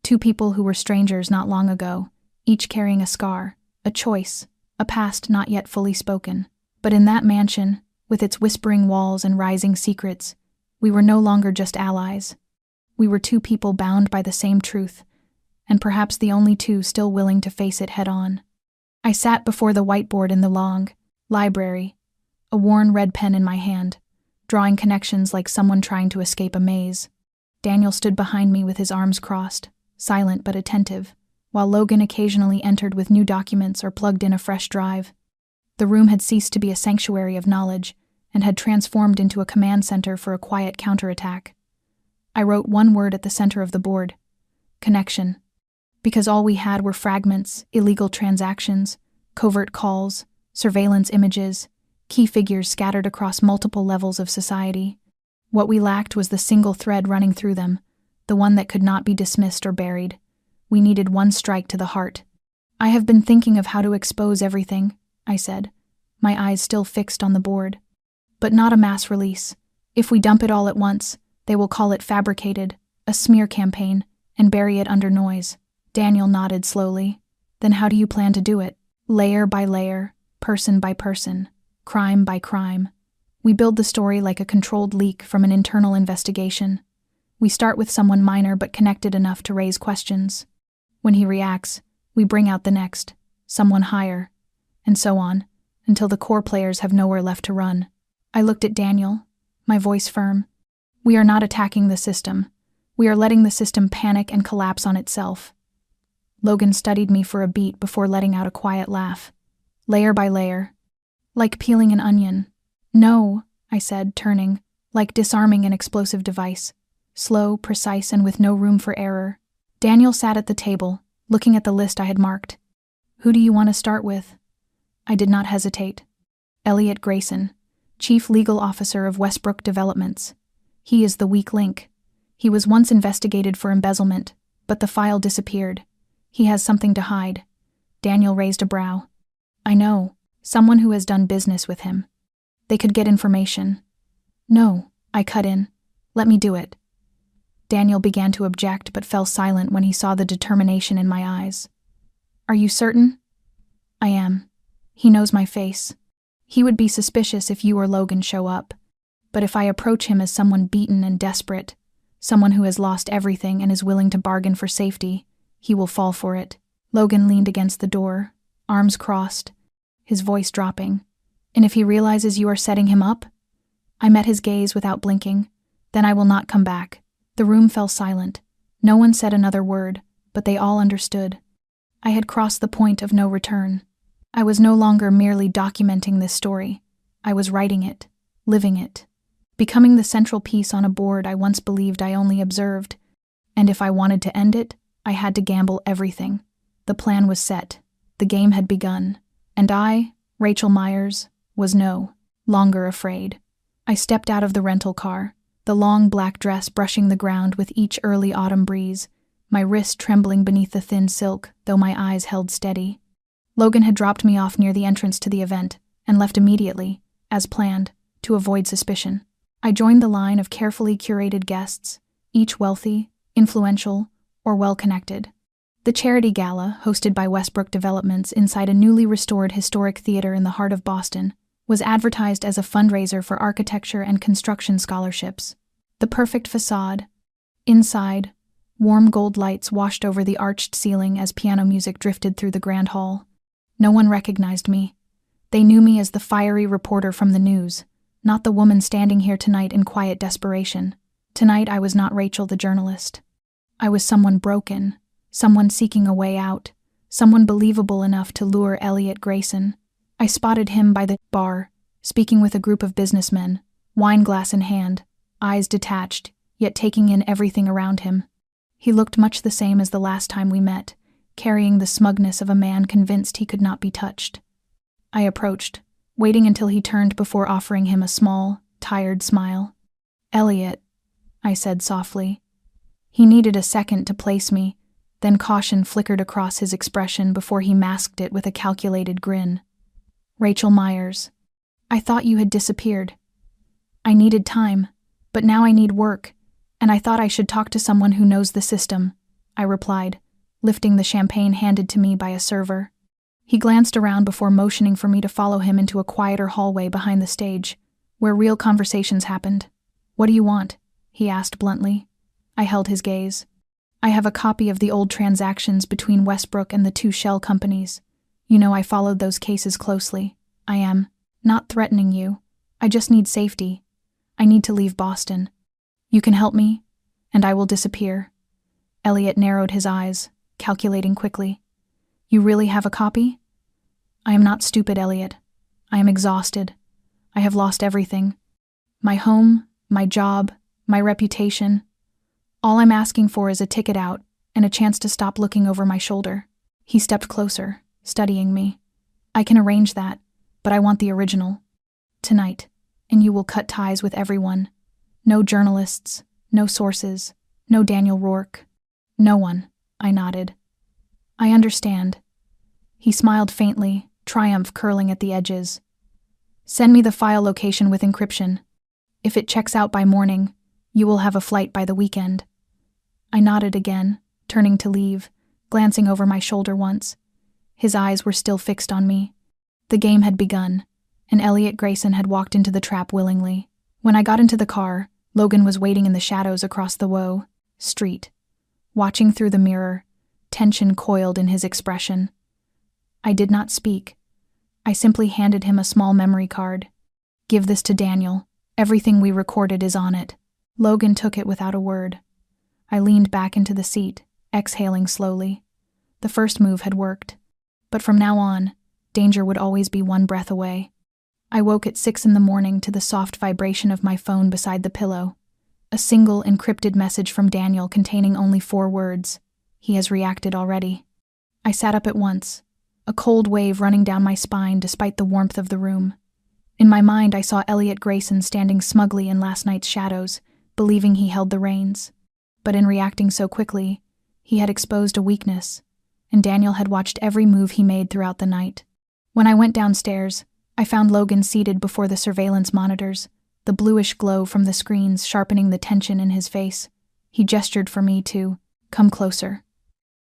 2 people who were strangers not long ago, each carrying a scar, a choice, a past not yet fully spoken. But in that mansion, with its whispering walls and rising secrets, we were no longer just allies. We were 2 people bound by the same truth, and perhaps the only 2 still willing to face it head-on. I sat before the whiteboard in the long library, a worn red pen in my hand, drawing connections like someone trying to escape a maze. Daniel stood behind me with his arms crossed, silent but attentive, while Logan occasionally entered with new documents or plugged in a fresh drive. The room had ceased to be a sanctuary of knowledge and had transformed into a command center for a quiet counterattack. I wrote one word at the center of the board: connection. Because all we had were fragments, illegal transactions, covert calls, surveillance images, key figures scattered across multiple levels of society. What we lacked was the single thread running through them, the one that could not be dismissed or buried. We needed one strike to the heart. I have been thinking of how to expose everything, I said, my eyes still fixed on the board. But not a mass release. If we dump it all at once, they will call it fabricated, a smear campaign, and bury it under noise. Daniel nodded slowly. Then how do you plan to do it? Layer by layer, person by person, crime by crime. We build the story like a controlled leak from an internal investigation. We start with someone minor but connected enough to raise questions. When he reacts, we bring out the next, someone higher, and so on, until the core players have nowhere left to run. I looked at Daniel, my voice firm. We are not attacking the system. We are letting the system panic and collapse on itself. Logan studied me for a beat before letting out a quiet laugh. Layer by layer. Like peeling an onion. No, I said, turning, like disarming an explosive device. Slow, precise, and with no room for error. Daniel sat at the table, looking at the list I had marked. Who do you want to start with? I did not hesitate. Elliot Grayson, Chief Legal Officer of Westbrook Developments. He is the weak link. He was once investigated for embezzlement, but the file disappeared. He has something to hide. Daniel raised a brow. I know, someone who has done business with him. They could get information. No, I cut in. Let me do it. Daniel began to object but fell silent when he saw the determination in my eyes. Are you certain? I am. He knows my face. He would be suspicious if you or Logan show up. But if I approach him as someone beaten and desperate, someone who has lost everything and is willing to bargain for safety, he will fall for it. Logan leaned against the door, arms crossed, his voice dropping. And if he realizes you are setting him up? I met his gaze without blinking. Then I will not come back. The room fell silent. No one said another word, but they all understood. I had crossed the point of no return. I was no longer merely documenting this story. I was writing it, living it, becoming the central piece on a board I once believed I only observed. And if I wanted to end it, I had to gamble everything. The plan was set. The game had begun. And I, Rachel Myers, was no longer afraid. I stepped out of the rental car, the long black dress brushing the ground with each early autumn breeze, my wrist trembling beneath the thin silk, though my eyes held steady. Logan had dropped me off near the entrance to the event and left immediately, as planned, to avoid suspicion. I joined the line of carefully curated guests, each wealthy, influential, or well-connected. The charity gala, hosted by Westbrook Developments inside a newly restored historic theater in the heart of Boston, was advertised as a fundraiser for architecture and construction scholarships. The perfect facade. Inside, warm gold lights washed over the arched ceiling as piano music drifted through the grand hall. No one recognized me. They knew me as the fiery reporter from the news, not the woman standing here tonight in quiet desperation. Tonight I was not Rachel the journalist. I was someone broken, someone seeking a way out, someone believable enough to lure Elliot Grayson. I spotted him by the bar, speaking with a group of businessmen, wine glass in hand, eyes detached, yet taking in everything around him. He looked much the same as the last time we met, carrying the smugness of a man convinced he could not be touched. I approached, waiting until he turned before offering him a small, tired smile. Elliot, I said softly. He needed a second to place me, then caution flickered across his expression before he masked it with a calculated grin. Rachel Myers. I thought you had disappeared. I needed time, but now I need work, and I thought I should talk to someone who knows the system, I replied, lifting the champagne handed to me by a server. He glanced around before motioning for me to follow him into a quieter hallway behind the stage, where real conversations happened. What do you want? He asked bluntly. I held his gaze. I have a copy of the old transactions between Westbrook and the two shell companies. You know I followed those cases closely. I am not threatening you. I just need safety. I need to leave Boston. You can help me, and I will disappear." Elliot narrowed his eyes, calculating quickly. "You really have a copy?" "I am not stupid, Elliot. I am exhausted. I have lost everything. My home, my job, my reputation. All I'm asking for is a ticket out and a chance to stop looking over my shoulder." He stepped closer, studying me. "I can arrange that, but I want the original. Tonight, and you will cut ties with everyone. No journalists, no sources, no Daniel Rourke. No one," I nodded. "I understand." He smiled faintly, triumph curling at the edges. "Send me the file location with encryption. If it checks out by morning, you will have a flight by the weekend." I nodded again, turning to leave, glancing over my shoulder once. His eyes were still fixed on me. The game had begun, and Elliot Grayson had walked into the trap willingly. When I got into the car, Logan was waiting in the shadows across the Woe Street. Watching through the mirror, tension coiled in his expression. I did not speak. I simply handed him a small memory card. "Give this to Daniel. Everything we recorded is on it." Logan took it without a word. I leaned back into the seat, exhaling slowly. The first move had worked. But from now on, danger would always be one breath away. I woke at 6 a.m. to the soft vibration of my phone beside the pillow. A single encrypted message from Daniel containing only 4 words. "He has reacted already." I sat up at once, a cold wave running down my spine despite the warmth of the room. In my mind, I saw Elliot Grayson standing smugly in last night's shadows, believing he held the reins. But in reacting so quickly, he had exposed a weakness, and Daniel had watched every move he made throughout the night. When I went downstairs, I found Logan seated before the surveillance monitors, the bluish glow from the screens sharpening the tension in his face. He gestured for me to come closer.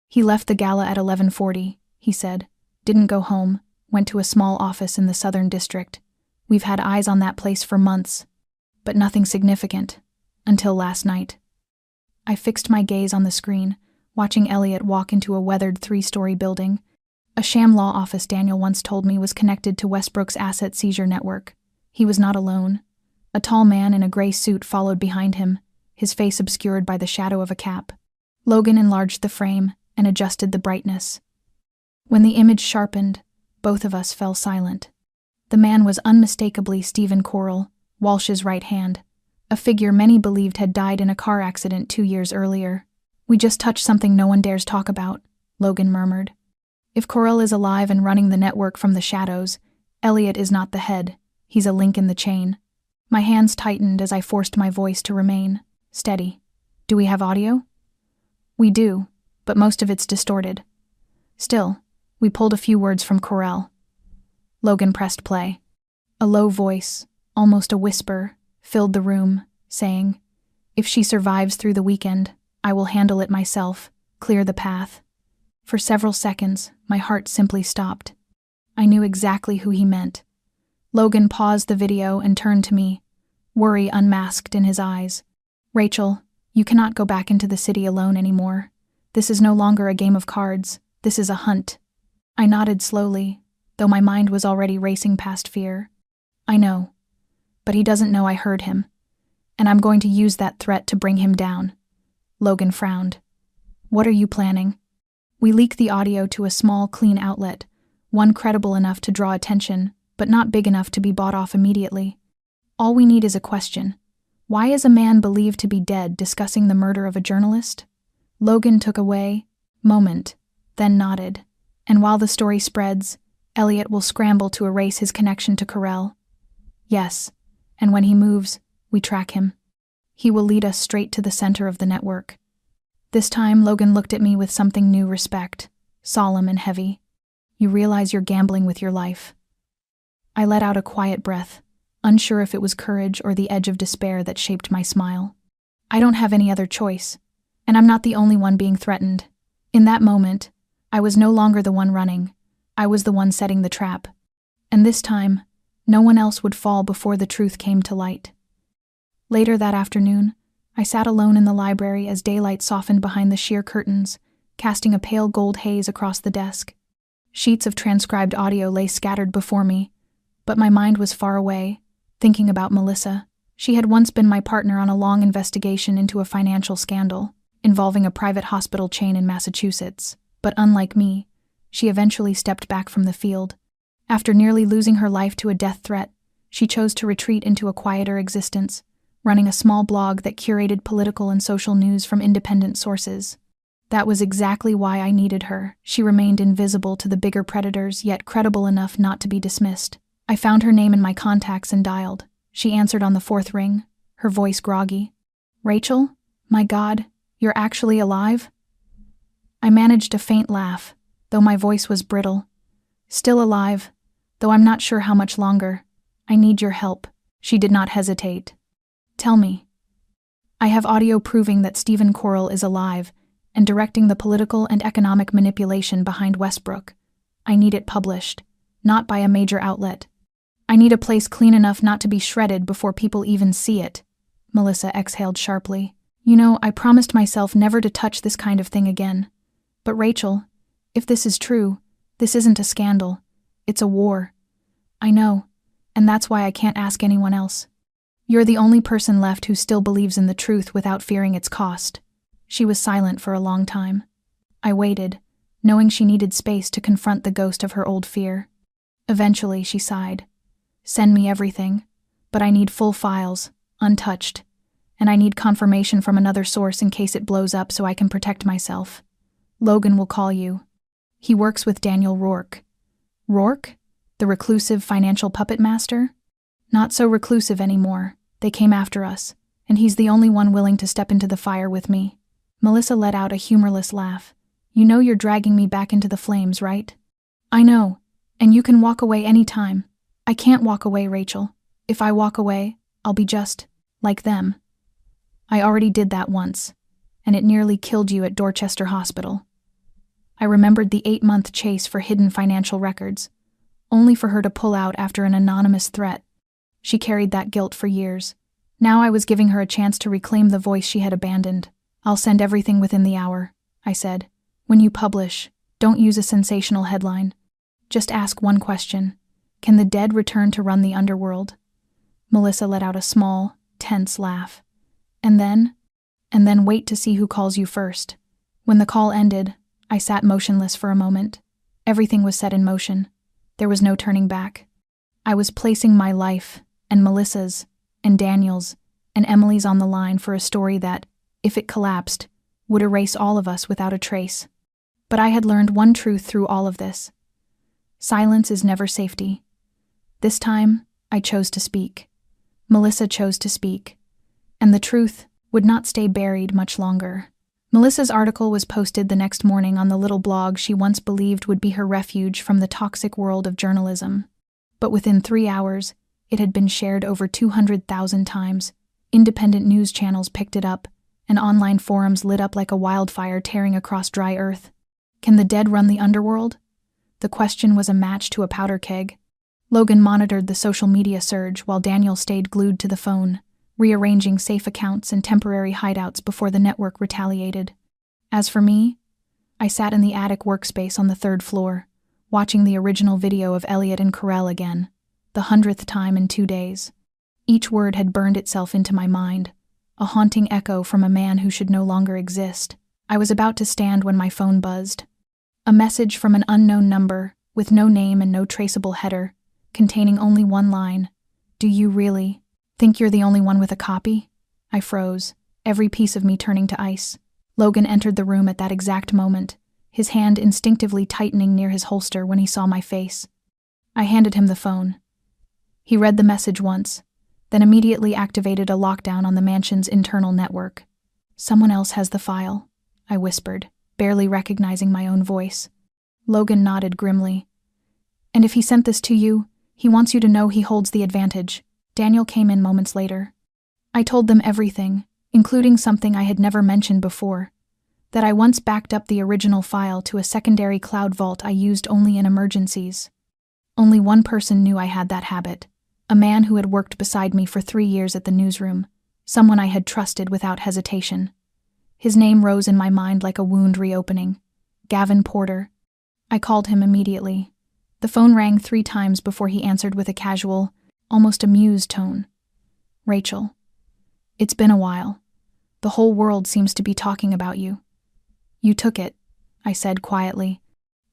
"He left the gala at 11:40, he said. "Didn't go home, went to a small office in the Southern District. We've had eyes on that place for months, but nothing significant, until last night." I fixed my gaze on the screen, watching Elliot walk into a weathered 3-story building, a sham law office Daniel once told me was connected to Westbrook's asset seizure network. He was not alone. A tall man in a gray suit followed behind him, his face obscured by the shadow of a cap. Logan enlarged the frame and adjusted the brightness. When the image sharpened, both of us fell silent. The man was unmistakably Stephen Corll, Walsh's right hand, a figure many believed had died in a car accident 2 years earlier. "We just touched something no one dares talk about," Logan murmured. "If Corll is alive and running the network from the shadows, Elliot is not the head. He's a link in the chain." My hands tightened as I forced my voice to remain steady. "Do we have audio?" "We do, but most of it's distorted. Still, we pulled a few words from Corll." Logan pressed play. A low voice, almost a whisper, filled the room, saying, "If she survives through the weekend, I will handle it myself, clear the path." For several seconds, my heart simply stopped. I knew exactly who he meant. Logan paused the video and turned to me, worry unmasked in his eyes. "Rachel, you cannot go back into the city alone anymore. This is no longer a game of cards. This is a hunt." I nodded slowly, though my mind was already racing past fear. "I know, but he doesn't know I heard him, and I'm going to use that threat to bring him down." Logan frowned. "What are you planning?" We leaked the audio to a small, clean outlet, one credible enough to draw attention, but not big enough to be bought off immediately. All we need is a question. Why is a man believed to be dead discussing the murder of a journalist? Logan took a moment, then nodded. "And while the story spreads, Elliot will scramble to erase his connection to Corll." "Yes, and when he moves, we track him. He will lead us straight to the center of the network." This time, Logan looked at me with something new respect, solemn and heavy. "You realize you're gambling with your life." I let out a quiet breath, unsure if it was courage or the edge of despair that shaped my smile. "I don't have any other choice, and I'm not the only one being threatened." In that moment, I was no longer the one running. I was the one setting the trap. And this time, no one else would fall before the truth came to light. Later that afternoon, I sat alone in the library as daylight softened behind the sheer curtains, casting a pale gold haze across the desk. Sheets of transcribed audio lay scattered before me, but my mind was far away, thinking about Melissa. She had once been my partner on a long investigation into a financial scandal involving a private hospital chain in Massachusetts, but unlike me, she eventually stepped back from the field. After nearly losing her life to a death threat, she chose to retreat into a quieter existence, running a small blog that curated political and social news from independent sources. That was exactly why I needed her. She remained invisible to the bigger predators, yet credible enough not to be dismissed. I found her name in my contacts and dialed. She answered on the fourth ring, her voice groggy. "Rachel? My God, you're actually alive?" I managed a faint laugh, though my voice was brittle. "Still alive, though I'm not sure how much longer. I need your help." She did not hesitate. "Tell me." "I have audio proving that Stephen Corll is alive and directing the political and economic manipulation behind Westbrook. I need it published, not by a major outlet. I need a place clean enough not to be shredded before people even see it." Melissa exhaled sharply. "You know, I promised myself never to touch this kind of thing again. But Rachel, if this is true, this isn't a scandal. It's a war. I know, and that's why I can't ask anyone else. You're the only person left who still believes in the truth without fearing its cost." She was silent for a long time. I waited, knowing she needed space to confront the ghost of her old fear. Eventually, she sighed. "Send me everything, but I need full files, untouched, and I need confirmation from another source in case it blows up so I can protect myself. Logan will call you. He works with Daniel Rourke." "Rourke? The reclusive financial puppet master?" "Not so reclusive anymore. They came after us, and he's the only one willing to step into the fire with me." Melissa let out a humorless laugh. "You know you're dragging me back into the flames, right?" "I know, and you can walk away any time." "I can't walk away, Rachel. If I walk away, I'll be just like them." "I already did that once, and it nearly killed you at Dorchester Hospital." I remembered the 8-month chase for hidden financial records, only for her to pull out after an anonymous threat. She carried that guilt for years. Now I was giving her a chance to reclaim the voice she had abandoned. "I'll send everything within the hour," I said. "When you publish, don't use a sensational headline. Just ask one question. Can the dead return to run the underworld?" Melissa let out a small, tense laugh. And then wait to see who calls you first." When the call ended, I sat motionless for a moment. Everything was set in motion. There was no turning back. I was placing my life, and Melissa's, and Daniel's, and Emily's on the line for a story that, if it collapsed, would erase all of us without a trace. But I had learned one truth through all of this. Silence is never safety. This time, I chose to speak. Melissa chose to speak. And the truth would not stay buried much longer. Melissa's article was posted the next morning on the little blog she once believed would be her refuge from the toxic world of journalism. But within 3 hours, it had been shared over 200,000 times. Independent news channels picked it up, and online forums lit up like a wildfire tearing across dry earth. Can the dead run the underworld? The question was a match to a powder keg. Logan monitored the social media surge while Daniel stayed glued to the phone, rearranging safe accounts and temporary hideouts before the network retaliated. As for me, I sat in the attic workspace on the 3rd floor, watching the original video of Elliot and Carell again, the 100th time in 2 days. Each word had burned itself into my mind, a haunting echo from a man who should no longer exist. I was about to stand when my phone buzzed. A message from an unknown number, with no name and no traceable header, containing only one line. "Do you really think you're the only one with a copy?" I froze, every piece of me turning to ice. Logan entered the room at that exact moment, his hand instinctively tightening near his holster when he saw my face. I handed him the phone. He read the message once, then immediately activated a lockdown on the mansion's internal network. "Someone else has the file," I whispered, barely recognizing my own voice. Logan nodded grimly. "And if he sent this to you, he wants you to know he holds the advantage." Daniel came in moments later. I told them everything, including something I had never mentioned before, that I once backed up the original file to a secondary cloud vault I used only in emergencies. Only one person knew I had that habit, a man who had worked beside me for 3 years at the newsroom, someone I had trusted without hesitation. His name rose in my mind like a wound reopening. Gavin Porter. I called him immediately. The phone rang 3 times before he answered with a casual, almost amused tone. Rachel. It's been a while. The whole world seems to be talking about you. You took it, I said quietly.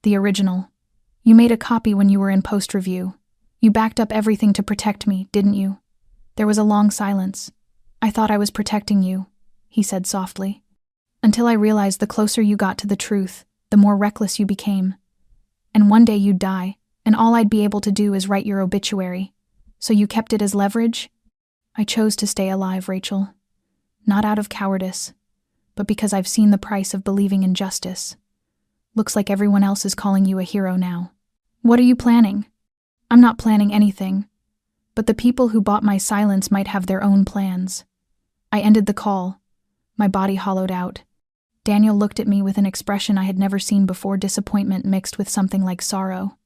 The original. You made a copy when you were in post-review. You backed up everything to protect me, didn't you? There was a long silence. I thought I was protecting you, he said softly. Until I realized the closer you got to the truth, the more reckless you became. And one day you'd die, and all I'd be able to do is write your obituary. So you kept it as leverage? I chose to stay alive, Rachel. Not out of cowardice, but because I've seen the price of believing in justice. Looks like everyone else is calling you a hero now. What are you planning? I'm not planning anything, but the people who bought my silence might have their own plans. I ended the call, my body hollowed out. Daniel looked at me with an expression I had never seen before, disappointment mixed with something like sorrow.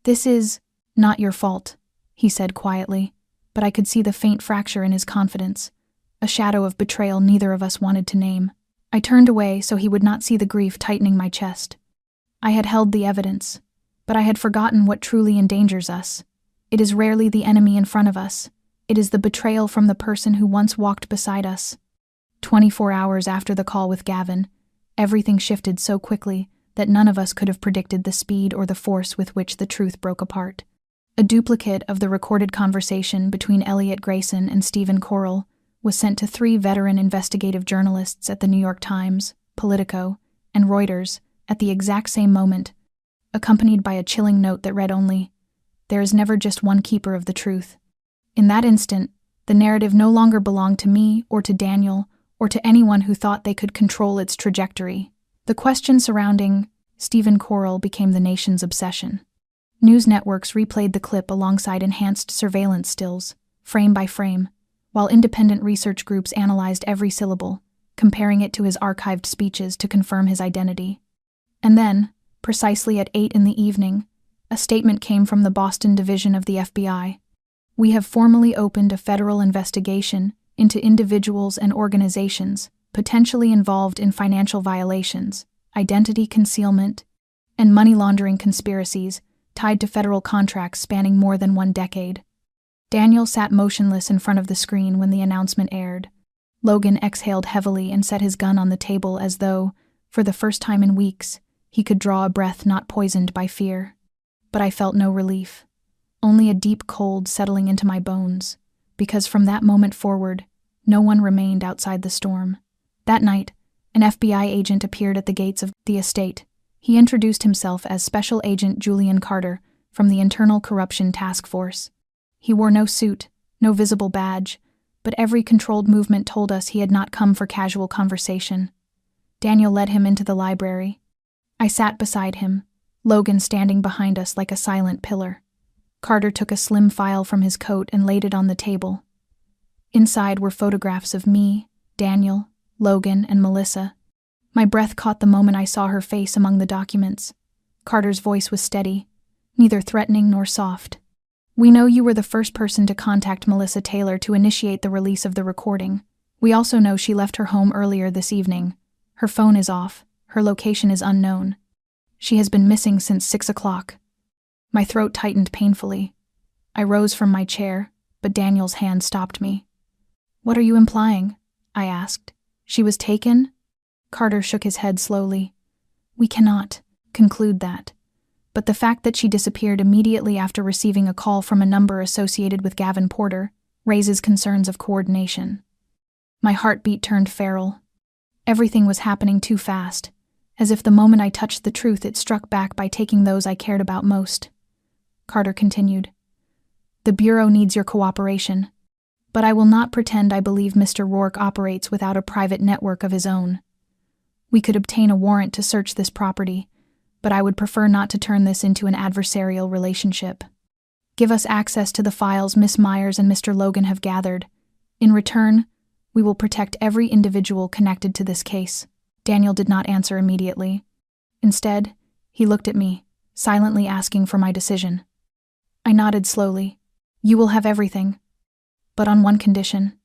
This is not your fault, he said quietly, but I could see the faint fracture in his confidence, a shadow of betrayal neither of us wanted to name. I turned away so he would not see the grief tightening my chest. I had held the evidence, but I had forgotten what truly endangers us. It is rarely the enemy in front of us. It is the betrayal from the person who once walked beside us. 24 hours after the call with Gavin, everything shifted so quickly that none of us could have predicted the speed or the force with which the truth broke apart. A duplicate of the recorded conversation between Elliot Grayson and Stephen Corll was sent to 3 veteran investigative journalists at the New York Times, Politico, and Reuters at the exact same moment, accompanied by a chilling note that read only, "There is never just one keeper of the truth." In that instant, the narrative no longer belonged to me or to Daniel or to anyone who thought they could control its trajectory. The question surrounding Stephen Corll became the nation's obsession. News networks replayed the clip alongside enhanced surveillance stills, frame by frame, while independent research groups analyzed every syllable, comparing it to his archived speeches to confirm his identity. And then, precisely at 8 in the evening, a statement came from the Boston division of the FBI. "We have formally opened a federal investigation into individuals and organizations potentially involved in financial violations, identity concealment, and money laundering conspiracies tied to federal contracts spanning more than 1 decade. Daniel sat motionless in front of the screen when the announcement aired. Logan exhaled heavily and set his gun on the table as though, for the first time in weeks, he could draw a breath not poisoned by fear. But I felt no relief, only a deep cold settling into my bones, because from that moment forward, no one remained outside the storm. That night, an FBI agent appeared at the gates of the estate. He introduced himself as Special Agent Julian Carter from the Internal Corruption Task Force. He wore no suit, no visible badge, but every controlled movement told us he had not come for casual conversation. Daniel led him into the library. I sat beside him, Logan standing behind us like a silent pillar. Carter took a slim file from his coat and laid it on the table. Inside were photographs of me, Daniel, Logan, and Melissa. My breath caught the moment I saw her face among the documents. Carter's voice was steady, neither threatening nor soft. "We know you were the first person to contact Melissa Taylor to initiate the release of the recording. We also know she left her home earlier this evening. Her phone is off. Her location is unknown. She has been missing since 6 o'clock. My throat tightened painfully. I rose from my chair, but Daniel's hand stopped me. "What are you implying?" I asked. "She was taken?" Carter shook his head slowly. "We cannot conclude that. But the fact that she disappeared immediately after receiving a call from a number associated with Gavin Porter raises concerns of coordination." My heartbeat turned feral. Everything was happening too fast, as if the moment I touched the truth it struck back by taking those I cared about most. Carter continued, "The Bureau needs your cooperation, but I will not pretend I believe Mr. Rourke operates without a private network of his own. We could obtain a warrant to search this property, but I would prefer not to turn this into an adversarial relationship. Give us access to the files Miss Myers and Mr. Logan have gathered. In return, we will protect every individual connected to this case." Daniel did not answer immediately. Instead, he looked at me, silently asking for my decision. I nodded slowly. "You will have everything, but on one condition.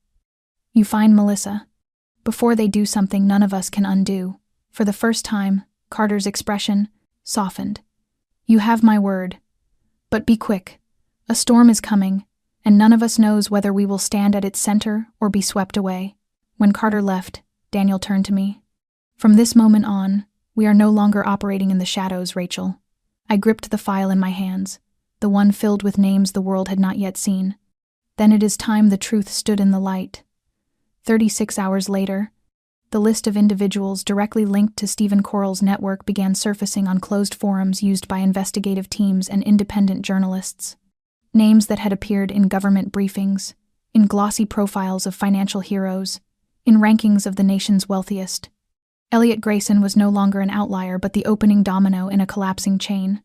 You find Melissa. Before they do something none of us can undo." For the first time, Carter's expression softened. "You have my word. But be quick. A storm is coming, and none of us knows whether we will stand at its center or be swept away. When Carter left, Daniel turned to me. From this moment on, we are no longer operating in the shadows, Rachel. I gripped the file in my hands, the one filled with names the world had not yet seen. Then it is time the truth stood in the light. 36 hours later, the list of individuals directly linked to Stephen Corall's network began surfacing on closed forums used by investigative teams and independent journalists. Names that had appeared in government briefings, in glossy profiles of financial heroes, in rankings of the nation's wealthiest. Elliot Grayson was no longer an outlier but the opening domino in a collapsing chain.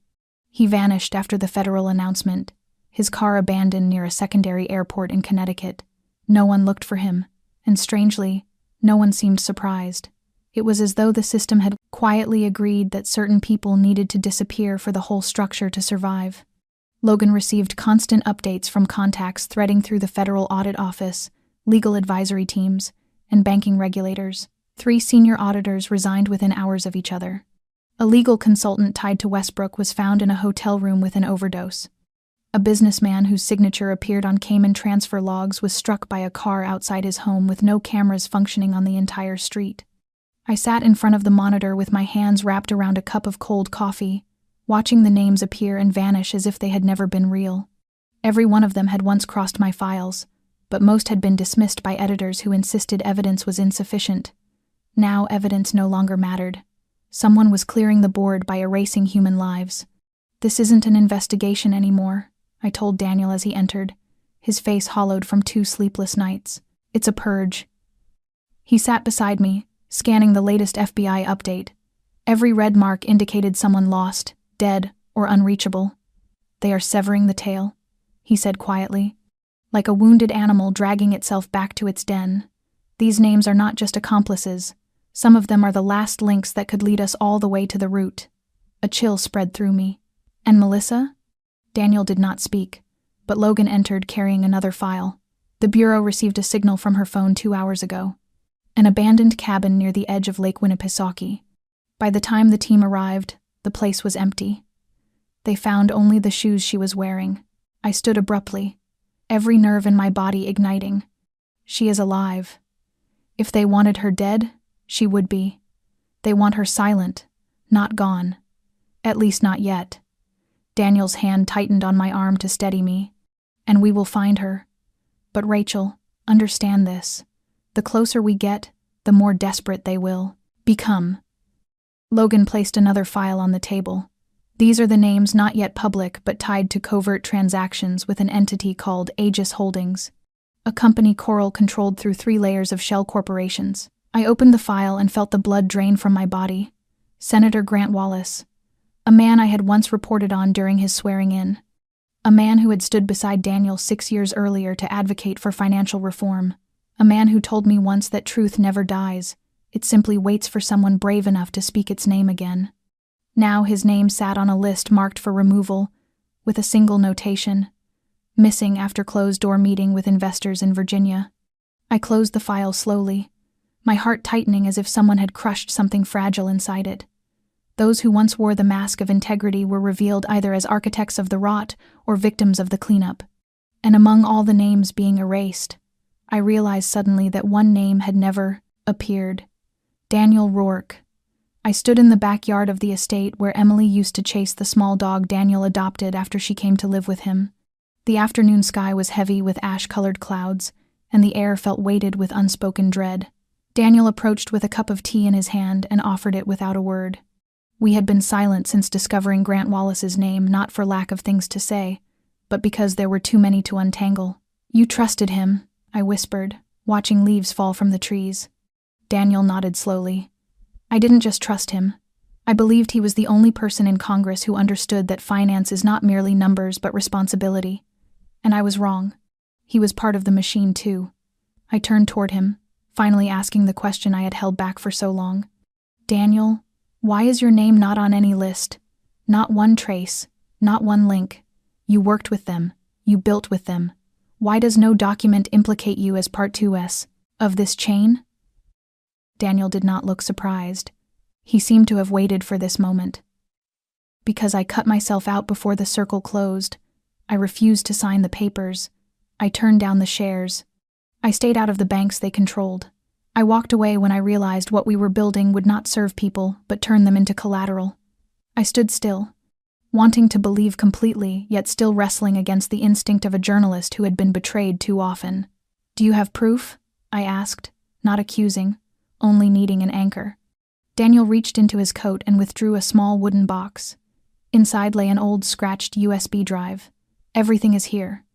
He vanished after the federal announcement, his car abandoned near a secondary airport in Connecticut. No one looked for him, and strangely, no one seemed surprised. It was as though the system had quietly agreed that certain people needed to disappear for the whole structure to survive. Logan received constant updates from contacts threading through the federal audit office, legal advisory teams, and banking regulators. 3 senior auditors resigned within hours of each other. A legal consultant tied to Westbrook was found in a hotel room with an overdose. A businessman whose signature appeared on Cayman transfer logs was struck by a car outside his home with no cameras functioning on the entire street. I sat in front of the monitor with my hands wrapped around a cup of cold coffee, watching the names appear and vanish as if they had never been real. Every one of them had once crossed my files, but most had been dismissed by editors who insisted evidence was insufficient. Now evidence no longer mattered. Someone was clearing the board by erasing human lives. "This isn't an investigation anymore," I told Daniel as he entered, his face hollowed from 2 sleepless nights. "It's a purge." He sat beside me, scanning the latest FBI update. Every red mark indicated someone lost, dead, or unreachable. "They are severing the tail," he said quietly, like a wounded animal dragging itself back to its den. "These names are not just accomplices. Some of them are the last links that could lead us all the way to the root." A chill spread through me. "And Melissa?" Daniel did not speak, but Logan entered carrying another file. The Bureau received a signal from her phone 2 hours ago. An abandoned cabin near the edge of Lake Winnipesaukee. By the time the team arrived, the place was empty. They found only the shoes she was wearing. I stood abruptly, every nerve in my body igniting. She is alive. If they wanted her dead, she would be. They want her silent, not gone. At least not yet. Daniel's hand tightened on my arm to steady me. "And we will find her. But Rachel, understand this. The closer we get, the more desperate they will become." Logan placed another file on the table. "These are the names not yet public but tied to covert transactions with an entity called Aegis Holdings, a company Corall controlled through 3 layers of shell corporations." I opened the file and felt the blood drain from my body. Senator Grant Wallace, a man I had once reported on during his swearing-in, a man who had stood beside Daniel 6 years earlier to advocate for financial reform, a man who told me once that truth never dies, it simply waits for someone brave enough to speak its name again. Now his name sat on a list marked for removal, with a single notation: "Missing after closed-door meeting with investors in Virginia." I closed the file slowly, my heart tightening as if someone had crushed something fragile inside it. Those who once wore the mask of integrity were revealed either as architects of the rot or victims of the cleanup. And among all the names being erased, I realized suddenly that one name had never appeared: Daniel Rourke. I stood in the backyard of the estate where Emily used to chase the small dog Daniel adopted after she came to live with him. The afternoon sky was heavy with ash-colored clouds, and the air felt weighted with unspoken dread. Daniel approached with a cup of tea in his hand and offered it without a word. We had been silent since discovering Grant Wallace's name, not for lack of things to say, but because there were too many to untangle. "You trusted him," I whispered, watching leaves fall from the trees. Daniel nodded slowly. "I didn't just trust him. I believed he was the only person in Congress who understood that finance is not merely numbers but responsibility. And I was wrong. He was part of the machine too." I turned toward him, finally asking the question I had held back for so long. "Daniel, why is your name not on any list? Not one trace, not one link. You worked with them. You built with them. Why does no document implicate you as part 2S of this chain?" Daniel did not look surprised. He seemed to have waited for this moment. "Because I cut myself out before the circle closed. I refused to sign the papers. I turned down the shares. I stayed out of the banks they controlled. I walked away when I realized what we were building would not serve people but turn them into collateral. I stood still, wanting to believe completely, yet still wrestling against the instinct of a journalist who had been betrayed too often. "Do you have proof?" I asked, not accusing, only needing an anchor. Daniel reached into his coat and withdrew a small wooden box. Inside lay an old scratched USB drive. "Everything is here."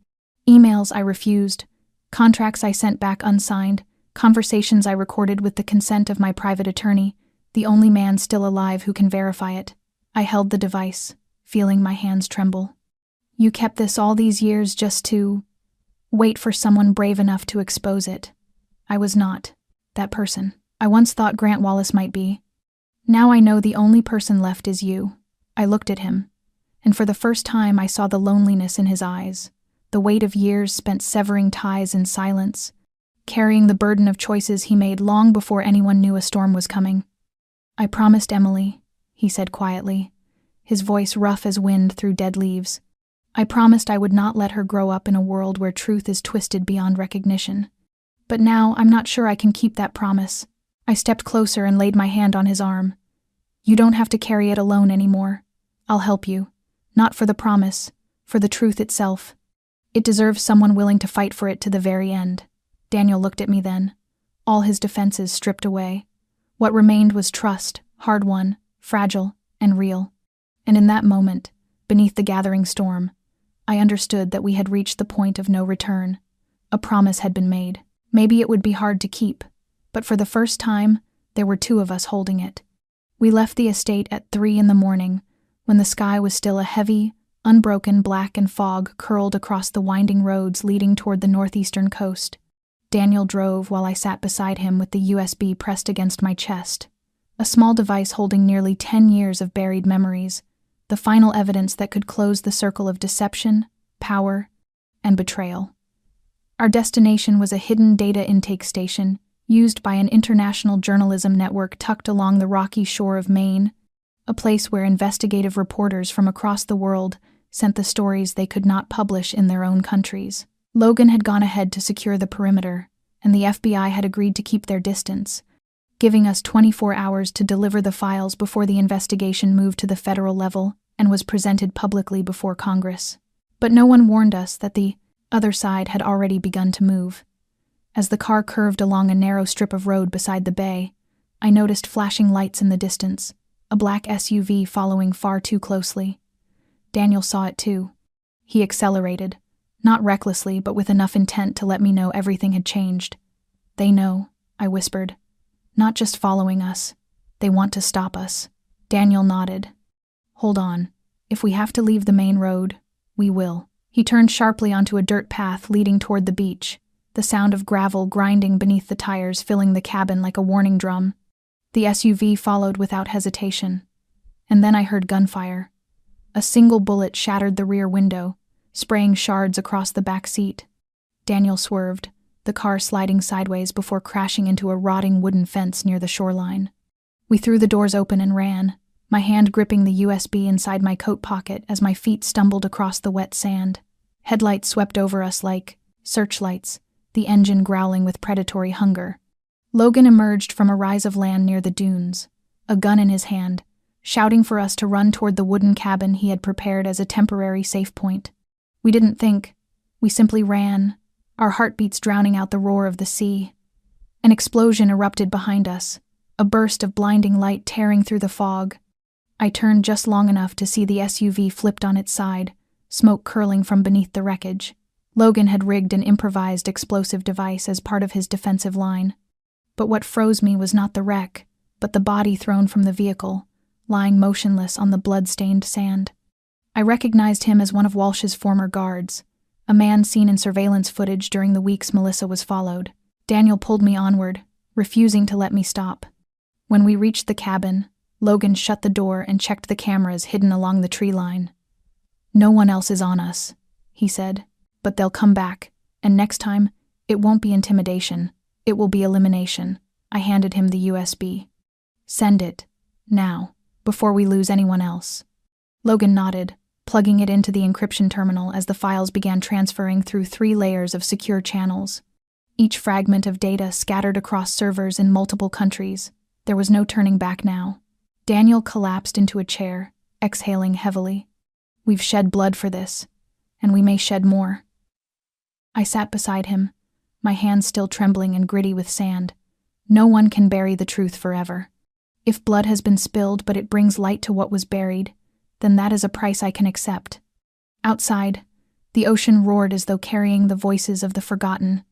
Emails I refused, contracts I sent back unsigned, conversations I recorded with the consent of my private attorney, the only man still alive who can verify it. I held the device, feeling my hands tremble. "You kept this all these years just to wait for someone brave enough to expose it." I was not that person. I once thought Grant Wallace might be. Now I know the only person left is you. I looked at him, and for the first time I saw the loneliness in his eyes, the weight of years spent severing ties in silence, carrying the burden of choices he made long before anyone knew a storm was coming. "I promised Emily," he said quietly, his voice rough as wind through dead leaves. "I promised I would not let her grow up in a world where truth is twisted beyond recognition. But now I'm not sure I can keep that promise." I stepped closer and laid my hand on his arm. "You don't have to carry it alone anymore. I'll help you. Not for the promise, for the truth itself. It deserves someone willing to fight for it to the very end." Daniel looked at me then, all his defenses stripped away. What remained was trust, hard-won, fragile, and real. And in that moment, beneath the gathering storm, I understood that we had reached the point of no return. A promise had been made. Maybe it would be hard to keep, but for the first time, there were two of us holding it. We left the estate at 3 a.m, when the sky was still a heavy, unbroken black and fog curled across the winding roads leading toward the northeastern coast. Daniel drove while I sat beside him with the USB pressed against my chest, a small device holding nearly 10 years of buried memories, the final evidence that could close the circle of deception, power, and betrayal. Our destination was a hidden data intake station used by an international journalism network tucked along the rocky shore of Maine, a place where investigative reporters from across the world sent the stories they could not publish in their own countries. Logan had gone ahead to secure the perimeter, and the FBI had agreed to keep their distance, giving us 24 hours to deliver the files before the investigation moved to the federal level and was presented publicly before Congress. But no one warned us that the other side had already begun to move. As the car curved along a narrow strip of road beside the bay, I noticed flashing lights in the distance, a black SUV following far too closely. Daniel saw it too. He accelerated, not recklessly but with enough intent to let me know everything had changed. "They know," I whispered. "Not just following us. They want to stop us." Daniel nodded. "Hold on. If we have to leave the main road, we will." He turned sharply onto a dirt path leading toward the beach, the sound of gravel grinding beneath the tires filling the cabin like a warning drum. The SUV followed without hesitation. And then I heard gunfire. A single bullet shattered the rear window, spraying shards across the back seat. Daniel swerved, the car sliding sideways before crashing into a rotting wooden fence near the shoreline. We threw the doors open and ran, my hand gripping the USB inside my coat pocket as my feet stumbled across the wet sand. Headlights swept over us like searchlights, the engine growling with predatory hunger. Logan emerged from a rise of land near the dunes, a gun in his hand, shouting for us to run toward the wooden cabin he had prepared as a temporary safe point. We didn't think. We simply ran, our heartbeats drowning out the roar of the sea. An explosion erupted behind us, a burst of blinding light tearing through the fog. I turned just long enough to see the SUV flipped on its side, smoke curling from beneath the wreckage. Logan had rigged an improvised explosive device as part of his defensive line. But what froze me was not the wreck, but the body thrown from the vehicle, lying motionless on the blood-stained sand. I recognized him as one of Walsh's former guards, a man seen in surveillance footage during the weeks Melissa was followed. Daniel pulled me onward, refusing to let me stop. When we reached the cabin, Logan shut the door and checked the cameras hidden along the tree line. "No one else is on us," he said, "but they'll come back, and next time, it won't be intimidation, it will be elimination." I handed him the USB. "Send it, now, before we lose anyone else." Logan nodded, plugging it into the encryption terminal as the files began transferring through 3 layers of secure channels. Each fragment of data scattered across servers in multiple countries. There was no turning back now. Daniel collapsed into a chair, exhaling heavily. We've shed blood for this, and we may shed more. I sat beside him, my hands still trembling and gritty with sand. No one can bury the truth forever. If blood has been spilled but it brings light to what was buried, then that is a price I can accept. Outside, the ocean roared as though carrying the voices of the forgotten,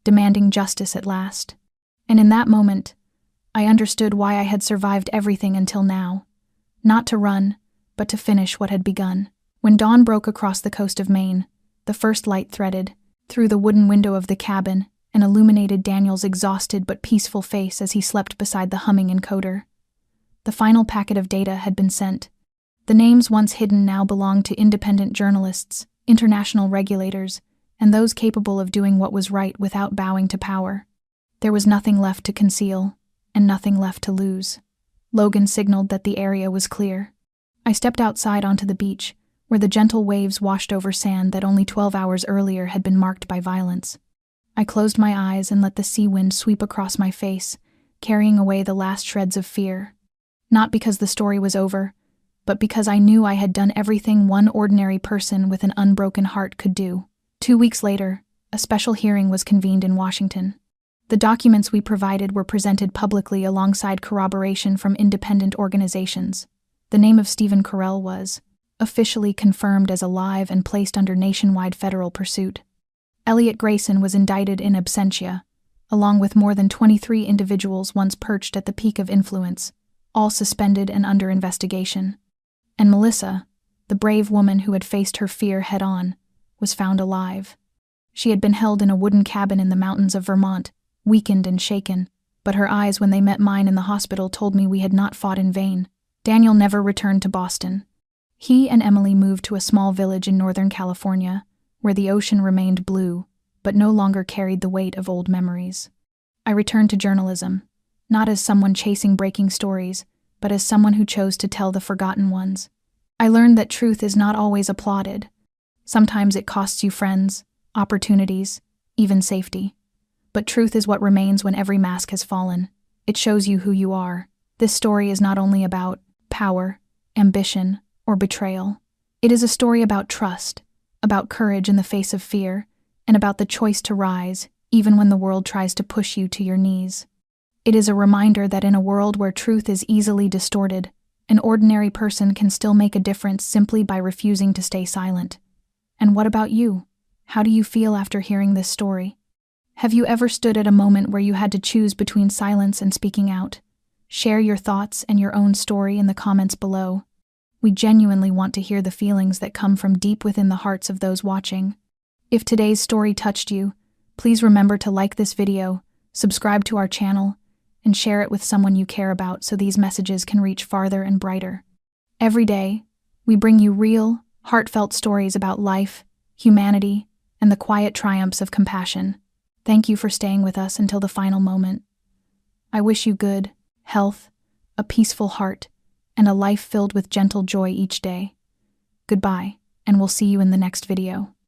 demanding justice at last. And in that moment, I understood why I had survived everything until now. Not to run, but to finish what had begun. When dawn broke across the coast of Maine, the first light threaded through the wooden window of the cabin and illuminated Daniel's exhausted but peaceful face as he slept beside the humming encoder. The final packet of data had been sent. The names once hidden now belonged to independent journalists, international regulators, and those capable of doing what was right without bowing to power. There was nothing left to conceal, and nothing left to lose. Logan signaled that the area was clear. I stepped outside onto the beach, where the gentle waves washed over sand that only 12 hours earlier had been marked by violence. I closed my eyes and let the sea wind sweep across my face, carrying away the last shreds of fear. Not because the story was over, but because I knew I had done everything one ordinary person with an unbroken heart could do. 2 weeks later, a special hearing was convened in Washington. The documents we provided were presented publicly alongside corroboration from independent organizations. The name of Stephen Carell was officially confirmed as alive and placed under nationwide federal pursuit. Elliot Grayson was indicted in absentia, along with more than 23 individuals once perched at the peak of influence, all suspended and under investigation. And Melissa, the brave woman who had faced her fear head-on, was found alive. She had been held in a wooden cabin in the mountains of Vermont, weakened and shaken, but her eyes when they met mine in the hospital told me we had not fought in vain. Daniel never returned to Boston. He and Emily moved to a small village in Northern California, where the ocean remained blue, but no longer carried the weight of old memories. I returned to journalism, not as someone chasing breaking stories, but as someone who chose to tell the forgotten ones. I learned that truth is not always applauded. Sometimes it costs you friends, opportunities, even safety. But truth is what remains when every mask has fallen. It shows you who you are. This story is not only about power, ambition, or betrayal. It is a story about trust, about courage in the face of fear, and about the choice to rise, even when the world tries to push you to your knees. It is a reminder that in a world where truth is easily distorted, an ordinary person can still make a difference simply by refusing to stay silent. And what about you? How do you feel after hearing this story? Have you ever stood at a moment where you had to choose between silence and speaking out? Share your thoughts and your own story in the comments below. We genuinely want to hear the feelings that come from deep within the hearts of those watching. If today's story touched you, please remember to like this video, subscribe to our channel, and share it with someone you care about so these messages can reach farther and brighter. Every day, we bring you real, heartfelt stories about life, humanity, and the quiet triumphs of compassion. Thank you for staying with us until the final moment. I wish you good health, a peaceful heart, and a life filled with gentle joy each day. Goodbye, and we'll see you in the next video.